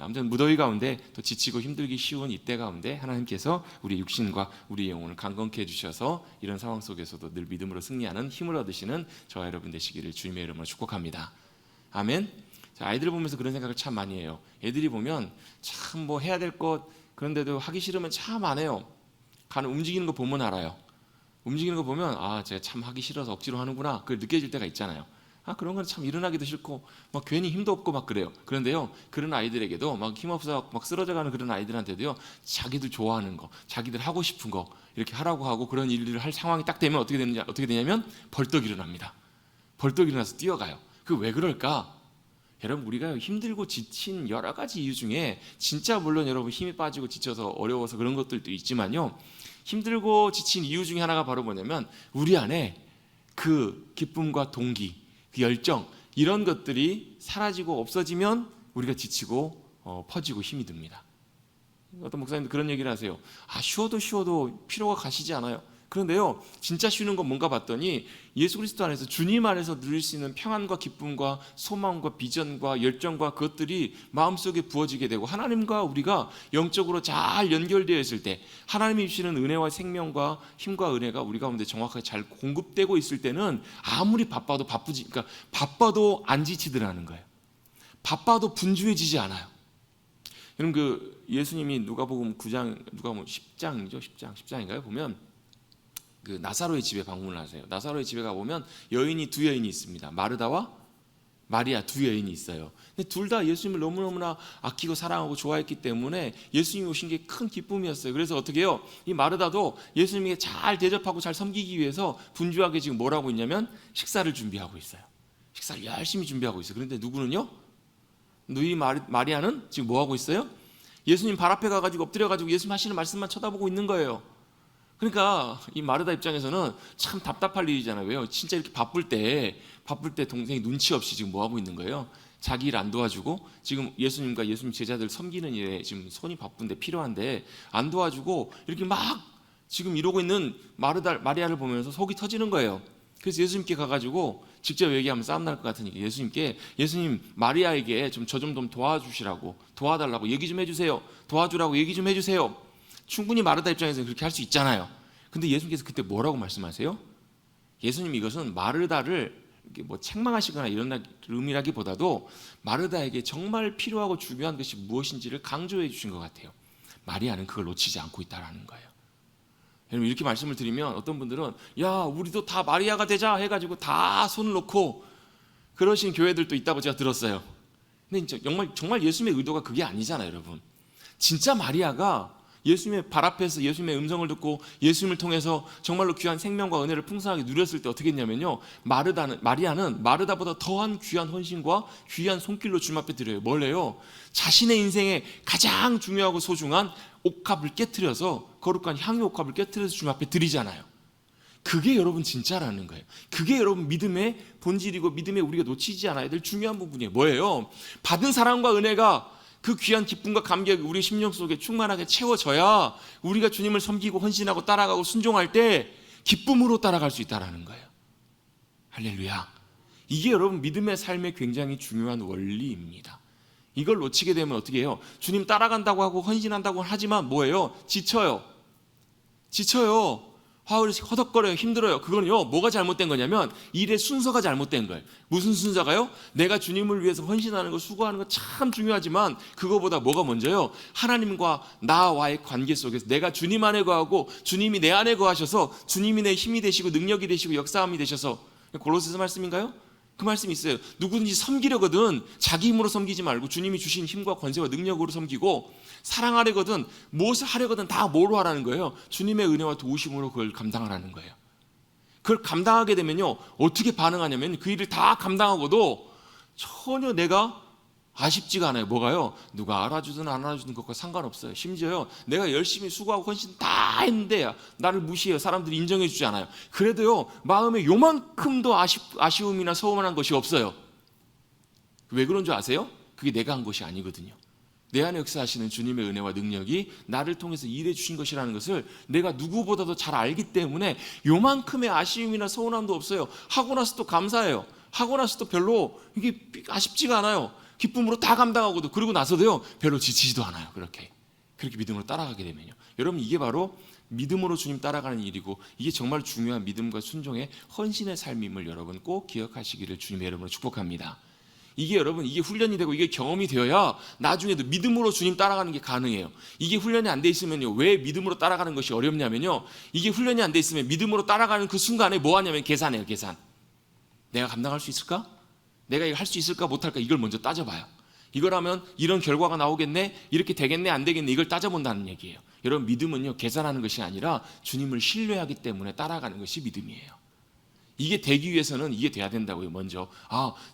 아무튼 무더위 가운데 또 지치고 힘들기 쉬운 이때 가운데 하나님께서 우리 육신과 우리 영혼을 강건케 해주셔서 이런 상황 속에서도 늘 믿음으로 승리하는 힘을 얻으시는 저와 여러분 되시기를 주님의 이름으로 축복합니다. 아멘. 자, 아이들 보면서 그런 생각을 참 많이 해요. 애들이 보면 참 뭐 해야 될 것 그런데도 하기 싫으면 참 안 해요. 움직이는 거 보면 알아요. 움직이는 거 보면 제가 참 하기 싫어서 억지로 하는구나. 그게 느껴질 때가 있잖아요. 그런 건 참 일어나기도 싫고 막 괜히 힘도 없고 막 그래요. 그런데요, 그런 아이들에게도 막 힘없어 막 쓰러져가는 그런 아이들한테도요, 자기들 좋아하는 거, 자기들 하고 싶은 거 이렇게 하라고 하고 그런 일들을 할 상황이 딱 되면 어떻게 되냐면 벌떡 일어납니다. 벌떡 일어나서 뛰어가요. 그 왜 그럴까? 여러분, 우리가 힘들고 지친 여러 가지 이유 중에 진짜 물론 여러분 힘이 빠지고 지쳐서 어려워서 그런 것들도 있지만요, 힘들고 지친 이유 중에 하나가 바로 뭐냐면 우리 안에 그 기쁨과 동기, 그 열정, 이런 것들이 사라지고 없어지면 우리가 지치고 퍼지고 힘이 듭니다. 어떤 목사님도 그런 얘기를 하세요. 쉬어도 피로가 가시지 않아요. 그런데요, 진짜 쉬는 건 뭔가 봤더니 예수 그리스도 안에서 주님 안에서 누릴 수 있는 평안과 기쁨과 소망과 비전과 열정과 그것들이 마음속에 부어지게 되고 하나님과 우리가 영적으로 잘 연결되어 있을 때, 하나님이 주시는 은혜와 생명과 힘과 은혜가 우리 가운데 정확하게 잘 공급되고 있을 때는 아무리 바빠도 바빠도 안 지치더라는 거예요. 바빠도 분주해지지 않아요. 여러분, 예수님이 누가복음 9장, 누가복음 10장인가요? 보면 그 나사로의 집에 방문을 하세요. 나사로의 집에 가보면 두 여인이 있습니다. 마르다와 마리아 두 여인이 있어요. 근데 둘 다 예수님을 너무너무나 아끼고 사랑하고 좋아했기 때문에 예수님이 오신 게 큰 기쁨이었어요. 그래서 어떻게 해요? 이 마르다도 예수님에게 잘 대접하고 잘 섬기기 위해서 분주하게 지금 뭘 하고 있냐면 식사를 준비하고 있어요. 식사를 열심히 준비하고 있어요. 그런데 누구는요? 이 마리아는 지금 뭐 하고 있어요? 예수님 발 앞에 가가지고 엎드려가지고 예수님 하시는 말씀만 쳐다보고 있는 거예요. 그러니까 이 마르다 입장에서는 참 답답할 일이잖아요. 왜요? 진짜 이렇게 바쁠 때 동생이 눈치 없이 지금 뭐 하고 있는 거예요? 자기 일 안 도와주고 지금 예수님과 예수님 제자들 섬기는 일에 지금 손이 바쁜데 필요한데 안 도와주고 이렇게 막 지금 이러고 있는 마리아를 보면서 속이 터지는 거예요. 그래서 예수님께 가가지고 직접 얘기하면 싸움 날 것 같으니까 예수님 마리아에게 저 좀 도와주시라고, 도와달라고 얘기 좀 해주세요. 도와주라고 얘기 좀 해주세요. 충분히 마르다 입장에서는 그렇게 할 수 있잖아요. 근데 예수님께서 그때 뭐라고 말씀하세요? 예수님이 이것은 마르다를 뭐 책망하시거나 이런 의미라기보다도 마르다에게 정말 필요하고 중요한 것이 무엇인지를 강조해 주신 것 같아요. 마리아는 그걸 놓치지 않고 있다라는 거예요. 여러분, 이렇게 말씀을 드리면 어떤 분들은 우리도 다 마리아가 되자 해가지고 다 손을 놓고 그러신 교회들도 있다고 제가 들었어요. 근데 정말 예수님의 의도가 그게 아니잖아요, 여러분. 진짜 마리아가 예수님의 발 앞에서 예수님의 음성을 듣고 예수님을 통해서 정말로 귀한 생명과 은혜를 풍성하게 누렸을 때 어떻게 했냐면요, 마리아는 마르다보다 더한 귀한 헌신과 귀한 손길로 주님 앞에 드려요. 뭘 해요? 자신의 인생에 가장 중요하고 소중한 옥합을 깨트려서, 거룩한 향유 옥합을 깨트려서 주님 앞에 드리잖아요. 그게 여러분 진짜라는 거예요. 그게 여러분 믿음의 본질이고 믿음에 우리가 놓치지 않아야 될 중요한 부분이에요. 뭐예요? 받은 사랑과 은혜가 그 귀한 기쁨과 감격이 우리 심령 속에 충만하게 채워져야 우리가 주님을 섬기고 헌신하고 따라가고 순종할 때 기쁨으로 따라갈 수 있다는 거예요. 할렐루야. 이게 여러분 믿음의 삶에 굉장히 중요한 원리입니다. 이걸 놓치게 되면 어떻게 해요? 주님 따라간다고 하고 헌신한다고 하지만 뭐예요? 지쳐요. 허덕거려요. 힘들어요. 그거는요, 뭐가 잘못된 거냐면 일의 순서가 잘못된 거예요. 무슨 순서가요? 내가 주님을 위해서 헌신하는 거, 수고하는 거 참 중요하지만 그거보다 뭐가 먼저요? 하나님과 나와의 관계 속에서 내가 주님 안에 거하고 주님이 내 안에 거하셔서 주님이 내 힘이 되시고 능력이 되시고 역사함이 되셔서, 골로새서 말씀인가요? 그 말씀이 있어요. 누구든지 섬기려거든 자기 힘으로 섬기지 말고 주님이 주신 힘과 권세와 능력으로 섬기고, 사랑하려거든 무엇을 하려거든 다 뭐로 하라는 거예요? 주님의 은혜와 도우심으로 그걸 감당하라는 거예요. 그걸 감당하게 되면요, 어떻게 반응하냐면 그 일을 다 감당하고도 전혀 내가 아쉽지가 않아요. 뭐가요? 누가 알아주든 안 알아주든 것과 상관없어요. 심지어요, 내가 열심히 수고하고 헌신 다 했는데 나를 무시해요. 사람들이 인정해 주지 않아요. 그래도요, 마음에 요만큼도 아쉬움이나 서운한 것이 없어요. 왜 그런 줄 아세요? 그게 내가 한 것이 아니거든요. 내 안에 역사하시는 주님의 은혜와 능력이 나를 통해서 일해 주신 것이라는 것을 내가 누구보다도 잘 알기 때문에 요만큼의 아쉬움이나 서운함도 없어요. 하고 나서 또 감사해요. 하고 나서 또 별로 이게 아쉽지가 않아요. 기쁨으로 다 감당하고도 그러고 나서도요 별로 지치지도 않아요. 그렇게 믿음으로 따라가게 되면요. 여러분 이게 바로 믿음으로 주님 따라가는 일이고 이게 정말 중요한 믿음과 순종의 헌신의 삶임을 여러분 꼭 기억하시기를 주님의 이름으로 축복합니다. 이게 여러분 이게 훈련이 되고 이게 경험이 되어야 나중에도 믿음으로 주님 따라가는 게 가능해요. 이게 훈련이 안 돼 있으면요 왜 믿음으로 따라가는 것이 어렵냐면요 이게 훈련이 안 돼 있으면 믿음으로 따라가는 그 순간에 뭐 하냐면 계산해요. 계산. 내가 감당할 수 있을까? 내가 이거 할 수 있을까 못할까 이걸 먼저 따져봐요. 이걸 하면 이런 결과가 나오겠네, 이렇게 되겠네 안 되겠네 이걸 따져본다는 얘기예요. 여러분 믿음은요 계산하는 것이 아니라 주님을 신뢰하기 때문에 따라가는 것이 믿음이에요. 이게 되기 위해서는 이게 돼야 된다고요. 먼저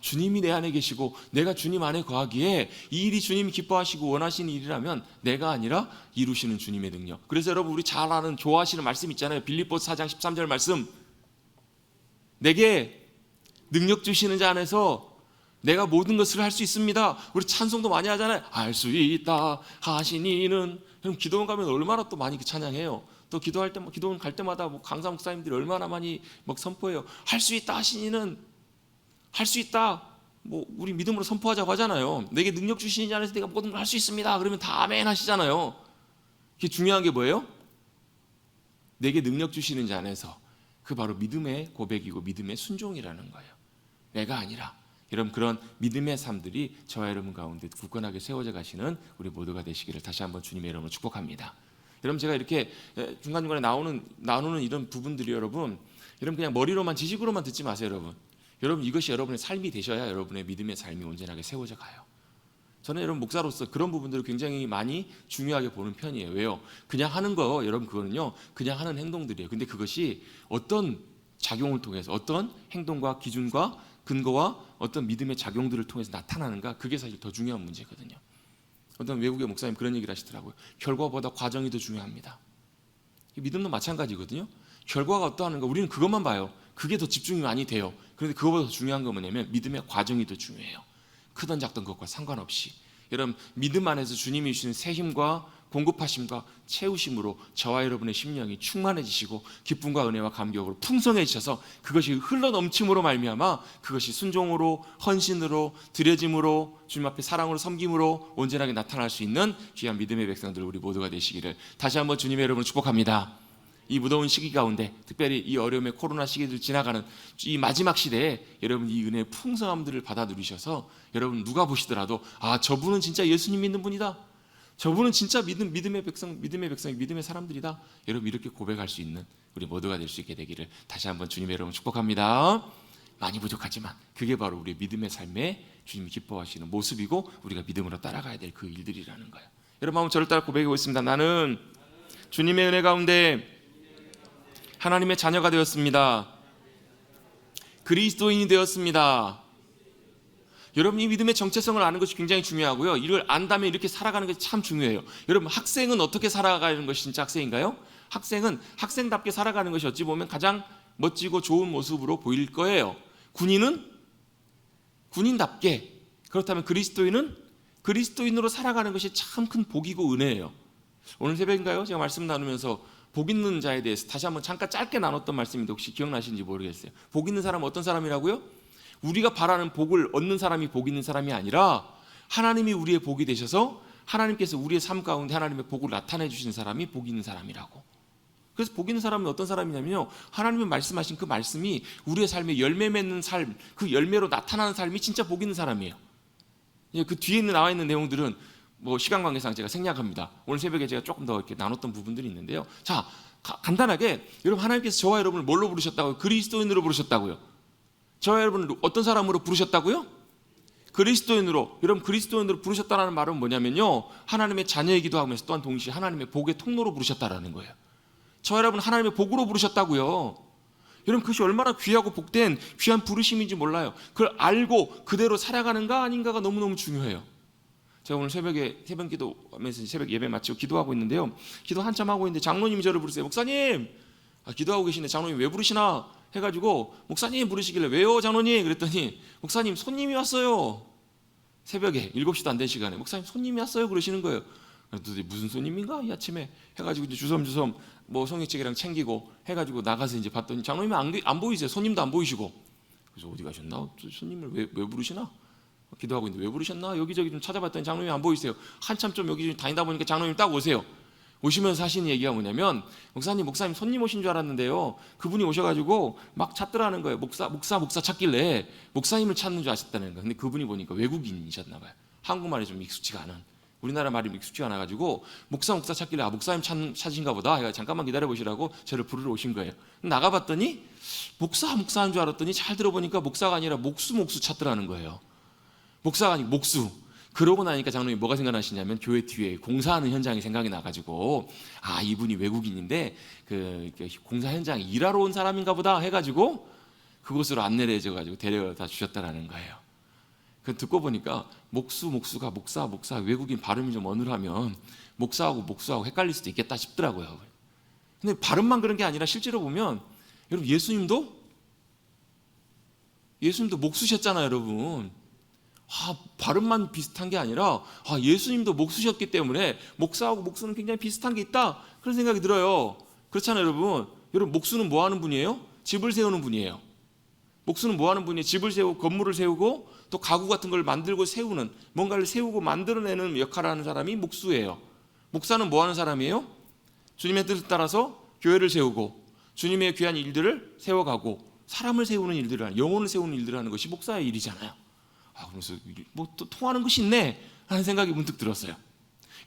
주님이 내 안에 계시고 내가 주님 안에 거하기에 이 일이 주님이 기뻐하시고 원하시는 일이라면 내가 아니라 이루시는 주님의 능력. 그래서 여러분 우리 잘 아는 좋아하시는 말씀 있잖아요. 빌립보서 4장 13절 말씀. 내게 능력 주시는 자 안에서 내가 모든 것을 할 수 있습니다. 우리 찬송도 많이 하잖아요. 할 수 있다 하시니는. 형 기도원 가면 얼마나 또 많이 찬양해요. 또 기도할 때 기도원 갈 때마다 강사 목사님들이 얼마나 많이 선포해요. 할 수 있다 하시니는 할 수 있다. 우리 믿음으로 선포하자고 하잖아요. 내게 능력 주시는 자 안에서 내가 모든 걸 할 수 있습니다. 그러면 다 아멘 하시잖아요. 이게 중요한 게 뭐예요? 내게 능력 주시는 자 안에서 그 바로 믿음의 고백이고 믿음의 순종이라는 거예요. 내가 아니라. 여러분 그런 믿음의 삶들이 저와 여러분 가운데 굳건하게 세워져 가시는 우리 모두가 되시기를 다시 한번 주님의 이름으로 축복합니다. 여러분 제가 이렇게 중간중간에 나누는 이런 부분들이 여러분 그냥 머리로만 지식으로만 듣지 마세요. 여러분 이것이 여러분의 삶이 되셔야 여러분의 믿음의 삶이 온전하게 세워져 가요. 저는 여러분 목사로서 그런 부분들을 굉장히 많이 중요하게 보는 편이에요. 왜요? 그냥 하는 거 여러분 그거는요 그냥 하는 행동들이에요. 근데 그것이 어떤 작용을 통해서 어떤 행동과 기준과 근거와 어떤 믿음의 작용들을 통해서 나타나는가 그게 사실 더 중요한 문제거든요. 어떤 외국의 목사님 그런 얘기를 하시더라고요. 결과보다 과정이 더 중요합니다. 믿음도 마찬가지거든요. 결과가 어떠한가 우리는 그것만 봐요. 그게 더 집중이 많이 돼요. 그런데 그거보다 더 중요한 건 뭐냐면 믿음의 과정이 더 중요해요. 크던 작던 것과 상관없이 여러분 믿음 안에서 주님이 주시는 새 힘과 공급하심과 채우심으로 저와 여러분의 심령이 충만해지시고 기쁨과 은혜와 감격으로 풍성해지셔서 그것이 흘러넘침으로 말미암아 그것이 순종으로 헌신으로 드려짐으로 주님 앞에 사랑으로 섬김으로 온전하게 나타날 수 있는 귀한 믿음의 백성들 우리 모두가 되시기를 다시 한번 주님의 여러분을 축복합니다. 이 무더운 시기 가운데 특별히 이 어려움의 코로나 시기를 지나가는 이 마지막 시대에 여러분 이 은혜의 풍성함들을 받아 누리셔서 여러분 누가 보시더라도 저분은 진짜 예수님 믿는 분이다. 저분은 진짜 믿음의 백성, 믿음의 사람들이다. 여러분 이렇게 고백할 수 있는 우리 모두가 될 수 있게 되기를 다시 한번 주님의 여러분 축복합니다. 많이 부족하지만 그게 바로 우리 믿음의 삶에 주님이 기뻐하시는 모습이고 우리가 믿음으로 따라가야 될 그 일들이라는 거예요. 여러분 한번 저를 따라 고백하고 있습니다. 나는 주님의 은혜 가운데 하나님의 자녀가 되었습니다. 그리스도인이 되었습니다. 여러분 이 믿음의 정체성을 아는 것이 굉장히 중요하고요. 이걸 안다면 이렇게 살아가는 것이 참 중요해요. 여러분 학생은 어떻게 살아가는 것이 진짜 학생인가요? 학생은 학생답게 살아가는 것이 어찌 보면 가장 멋지고 좋은 모습으로 보일 거예요. 군인은 군인답게, 그렇다면 그리스도인은 그리스도인으로 살아가는 것이 참 큰 복이고 은혜예요. 오늘 새벽인가요? 제가 말씀 나누면서 복 있는 자에 대해서 다시 한번 잠깐 짧게 나눴던 말씀인데 혹시 기억나시는지 모르겠어요. 복 있는 사람은 어떤 사람이라고요? 우리가 바라는 복을 얻는 사람이 복 있는 사람이 아니라 하나님이 우리의 복이 되셔서 하나님께서 우리의 삶 가운데 하나님의 복을 나타내 주시는 사람이 복 있는 사람이라고. 그래서 복 있는 사람은 어떤 사람이냐면요, 하나님이 말씀하신 그 말씀이 우리의 삶에 열매 맺는 삶, 그 열매로 나타나는 삶이 진짜 복 있는 사람이에요. 그 뒤에 나와 있는 내용들은 시간 관계상 제가 생략합니다. 오늘 새벽에 제가 조금 더 이렇게 나눴던 부분들이 있는데요. 자, 간단하게 여러분 하나님께서 저와 여러분을 뭘로 부르셨다고요? 그리스도인으로 부르셨다고요. 저와 여러분을 어떤 사람으로 부르셨다고요? 그리스도인으로. 여러분 그리스도인으로 부르셨다는 말은 뭐냐면요, 하나님의 자녀이기도 하면서 또한 동시에 하나님의 복의 통로로 부르셨다라는 거예요. 저와 여러분 하나님의 복으로 부르셨다고요. 여러분 그것이 얼마나 귀하고 복된 귀한 부르심인지 몰라요. 그걸 알고 그대로 살아가는가 아닌가가 너무너무 중요해요. 제가 오늘 새벽에 새벽 기도하면서 새벽 예배 마치고 기도하고 있는데요, 기도 한참 하고 있는데 장로님이 저를 부르세요. 목사님, 기도하고 계시는데 장로님 왜 부르시나 해가지고 목사님 부르시길래 왜요 장로님? 그랬더니 목사님 손님이 왔어요. 새벽에 7시도 안 된 시간에 목사님 손님이 왔어요 그러시는 거예요. 그랬더니 무슨 손님인가 이 아침에 해가지고 이제 주섬주섬 성경책이랑 챙기고 해가지고 나가서 이제 봤더니 장로님이 안 보이세요. 손님도 안 보이시고. 그래서 어디 가셨나? 손님을 왜 부르시나? 기도하고 있는데 왜 부르셨나? 여기저기 좀 찾아봤더니 장로님 안 보이세요. 한참 좀 여기 다니다 보니까 장로님 딱 오세요. 오시면서 하시는 얘기가 뭐냐면, 목사님 손님 오신 줄 알았는데요, 그분이 오셔가지고 막 찾더라는 거예요. 목사 찾길래 목사님을 찾는 줄 아셨다는 거예요. 근데 그분이 보니까 외국인이셨나 봐요. 한국말이 좀 익숙지가 않은, 우리나라 말이 익숙지가 않아가지고 목사 찾길래 목사님 찾으신가 보다 해가 잠깐만 기다려 보시라고 저를 부르러 오신 거예요. 나가봤더니 목사인 줄 알았더니 잘 들어보니까 목사가 아니라 목수 찾더라는 거예요. 목사가 아니고 목수. 그러고 나니까 장로님이 뭐가 생각나시냐면, 교회 뒤에 공사하는 현장이 생각이 나가지고, 이분이 외국인인데 그 공사 현장에 일하러 온 사람인가 보다 해가지고 그곳으로 안내를 해줘가지고 데려다 주셨다라는 거예요. 그 듣고 보니까 목수가 목사 외국인 발음이 좀 어눌하면 목사하고 목수하고 헷갈릴 수도 있겠다 싶더라고요. 근데 발음만 그런 게 아니라 실제로 보면, 여러분 예수님도 목수셨잖아요, 여러분. 발음만 비슷한 게 아니라 예수님도 목수셨기 때문에 목사하고 목수는 굉장히 비슷한 게 있다, 그런 생각이 들어요. 그렇잖아요, 여러분. 목수는 뭐 하는 분이에요? 집을 세우는 분이에요. 목수는 뭐 하는 분이에요? 집을 세우고 건물을 세우고 또 가구 같은 걸 만들고 세우는, 뭔가를 세우고 만들어내는 역할을 하는 사람이 목수예요. 목사는 뭐 하는 사람이에요? 주님의 뜻을 따라서 교회를 세우고 주님의 귀한 일들을 세워가고 사람을 세우는 일들을 하는, 영혼을 세우는 일들을 하는 것이 목사의 일이잖아요. 그래서 또 통하는 것이 있네 하는 생각이 문득 들었어요.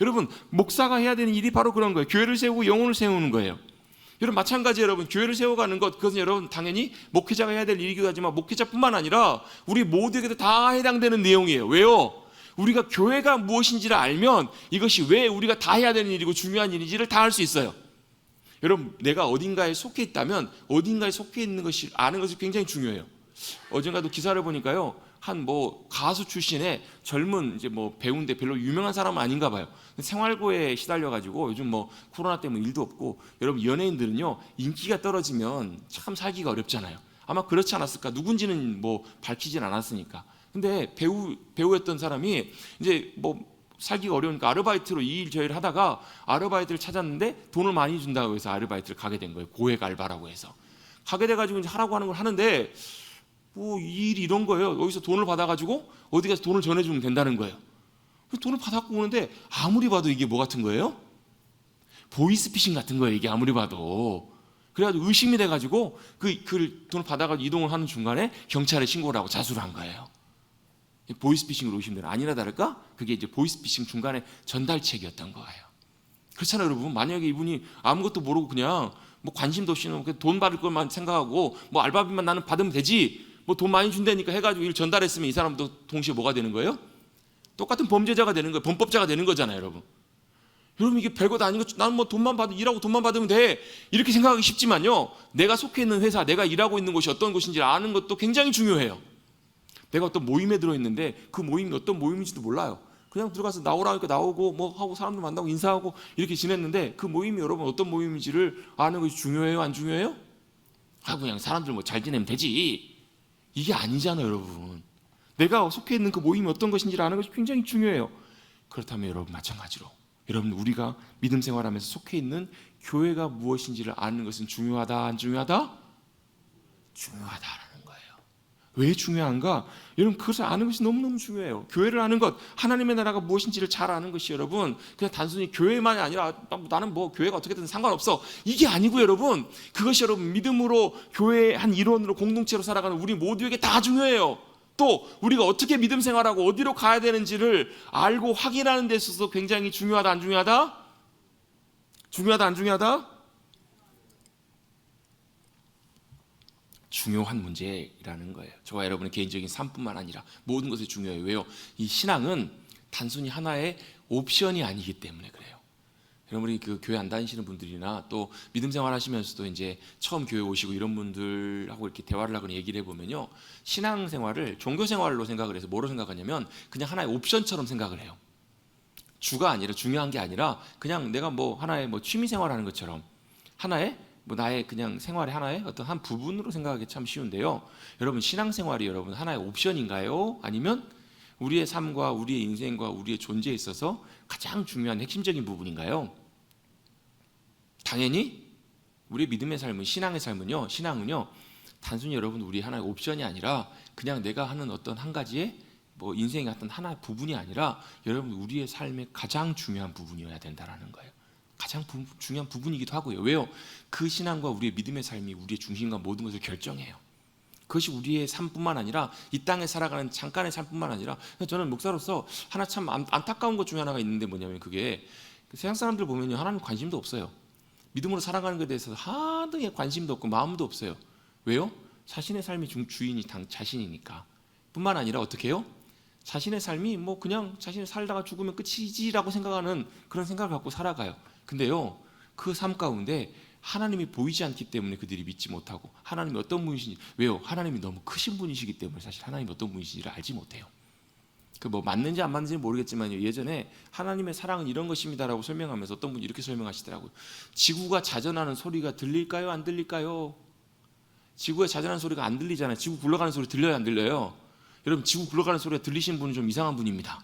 여러분, 목사가 해야 되는 일이 바로 그런 거예요. 교회를 세우고 영혼을 세우는 거예요. 여러분 마찬가지, 여러분 교회를 세워가는 것, 그것은 여러분 당연히 목회자가 해야 될 일이기도 하지만 목회자뿐만 아니라 우리 모두에게도 다 해당되는 내용이에요. 왜요? 우리가 교회가 무엇인지를 알면 이것이 왜 우리가 다 해야 되는 일이고 중요한 일인지를 다 알 수 있어요. 여러분, 내가 어딘가에 속해 있다면 어딘가에 속해 있는 것이 아는 것이 굉장히 중요해요. 어젠가도 기사를 보니까요, 한 가수 출신의 젊은 배우인데 별로 유명한 사람은 아닌가 봐요. 생활고에 시달려가지고 요즘 코로나 때문에 일도 없고, 여러분 연예인들은요 인기가 떨어지면 참 살기가 어렵잖아요. 아마 그렇지 않았을까? 누군지는 밝히진 않았으니까. 근데 배우였던 사람이 이제 살기가 어려우니까 아르바이트로 이 일 저 일 하다가 아르바이트를 찾았는데 돈을 많이 준다고 해서 아르바이트를 가게 된 거예요. 고액 알바라고 해서 가게 돼가지고 이제 하라고 하는 걸 하는데, 이 일이 이런 거예요. 여기서 돈을 받아가지고 어디 가서 돈을 전해주면 된다는 거예요. 돈을 받아갖고 오는데 아무리 봐도 이게 뭐 같은 거예요? 보이스피싱 같은 거예요, 이게 아무리 봐도. 그래가지고 의심이 돼가지고 그 돈을 받아가지고 이동을 하는 중간에 경찰에 신고를 하고 자수를 한 거예요. 보이스피싱으로 의심되는, 아니나 다를까 그게 이제 보이스피싱 중간에 전달책이었던 거예요. 그렇잖아요, 여러분. 만약에 이분이 아무것도 모르고 그냥 관심도 없이 돈 받을 것만 생각하고 알바비만 나는 받으면 되지, 돈 많이 준다니까 해가지고 일 전달했으면 이 사람도 동시에 뭐가 되는 거예요? 똑같은 범죄자가 되는 거예요. 범법자가 되는 거잖아요, 여러분. 여러분, 이게 별거 다 아닌 거, 나는 일하고 돈만 받으면 돼, 이렇게 생각하기 쉽지만요, 내가 속해 있는 회사, 내가 일하고 있는 곳이 어떤 곳인지 아는 것도 굉장히 중요해요. 내가 어떤 모임에 들어있는데 그 모임이 어떤 모임인지도 몰라요. 그냥 들어가서 나오라니까 나오고 하고 사람들 만나고 인사하고 이렇게 지냈는데, 그 모임이 여러분 어떤 모임인지를 아는 것이 중요해요, 안 중요해요? 그냥 사람들 잘 지내면 되지, 이게 아니잖아요, 여러분. 내가 속해 있는 그 모임이 어떤 것인지를 아는 것이 굉장히 중요해요. 그렇다면 여러분 마찬가지로, 여러분 우리가 믿음 생활하면서 속해 있는 교회가 무엇인지를 아는 것은 중요하다, 안 중요하다? 중요하다라는 거예요. 왜 중요한가? 여러분, 그것을 아는 것이 너무너무 중요해요. 교회를 아는 것, 하나님의 나라가 무엇인지를 잘 아는 것이 여러분 그냥 단순히 교회만이 아니라 나는 교회가 어떻게든 상관없어, 이게 아니고, 여러분 그것이 여러분 믿음으로 교회의 한 일원으로 공동체로 살아가는 우리 모두에게 다 중요해요. 또 우리가 어떻게 믿음 생활하고 어디로 가야 되는지를 알고 확인하는 데 있어서 굉장히 중요하다, 안 중요하다? 중요하다, 안 중요하다? 중요한 문제라는 거예요. 저와 여러분의 개인적인 삶뿐만 아니라 모든 것이 중요해요. 왜요? 이 신앙은 단순히 하나의 옵션이 아니기 때문에 그래요. 여러분이 교회 안 다니시는 분들이나 또 믿음 생활 하시면서도 이제 처음 교회 오시고 이런 분들하고 이렇게 대화를 하거나 얘기를 해보면요, 신앙 생활을 종교 생활로 생각을 해서 뭐로 생각하냐면 그냥 하나의 옵션처럼 생각을 해요. 주가 아니라, 중요한 게 아니라 그냥 내가 하나의 취미 생활하는 것처럼 하나의 나의 그냥 생활의 하나의 어떤 한 부분으로 생각하기 참 쉬운데요, 여러분 신앙생활이 여러분 하나의 옵션인가요? 아니면 우리의 삶과 우리의 인생과 우리의 존재에 있어서 가장 중요한 핵심적인 부분인가요? 당연히 우리의 믿음의 삶은, 신앙의 삶은요, 신앙은요 단순히 여러분 우리 하나의 옵션이 아니라 그냥 내가 하는 어떤 한 가지의 뭐 인생의 어떤 하나의 부분이 아니라 여러분 우리의 삶의 가장 중요한 부분이어야 된다라는 거예요. 가장 중요한 부분이기도 하고요. 왜요? 그 신앙과 우리의 믿음의 삶이 우리의 중심과 모든 것을 결정해요. 그것이 우리의 삶뿐만 아니라 이 땅에 살아가는 잠깐의 삶뿐만 아니라, 저는 목사로서 하나 참 안타까운 것 중에 하나가 있는데 뭐냐면, 그게 세상 사람들 보면요, 하나님 관심도 없어요. 믿음으로 살아가는 것에 대해서 하등에 관심도 없고 마음도 없어요. 왜요? 자신의 삶이 주인이 자신이니까. 뿐만 아니라 어떻게 해요? 자신의 삶이 뭐 그냥 자신이 살다가 죽으면 끝이지라고 생각하는 그런 생각을 갖고 살아가요. 근데요, 그 삶 가운데 하나님이 보이지 않기 때문에 그들이 믿지 못하고, 하나님이 어떤 분이신지, 왜요? 하나님이 너무 크신 분이시기 때문에 사실 하나님이 어떤 분이신지를 알지 못해요. 그 뭐 맞는지 안 맞는지 모르겠지만요, 예전에 하나님의 사랑은 이런 것입니다라고 설명하면서 어떤 분이 이렇게 설명하시더라고요. 지구가 자전하는 소리가 들릴까요? 안 들릴까요? 지구에 자전하는 소리가 안 들리잖아요. 지구 굴러가는 소리 들려요? 안 들려요? 여러분, 지구 굴러가는 소리가 들리신 분은 좀 이상한 분입니다.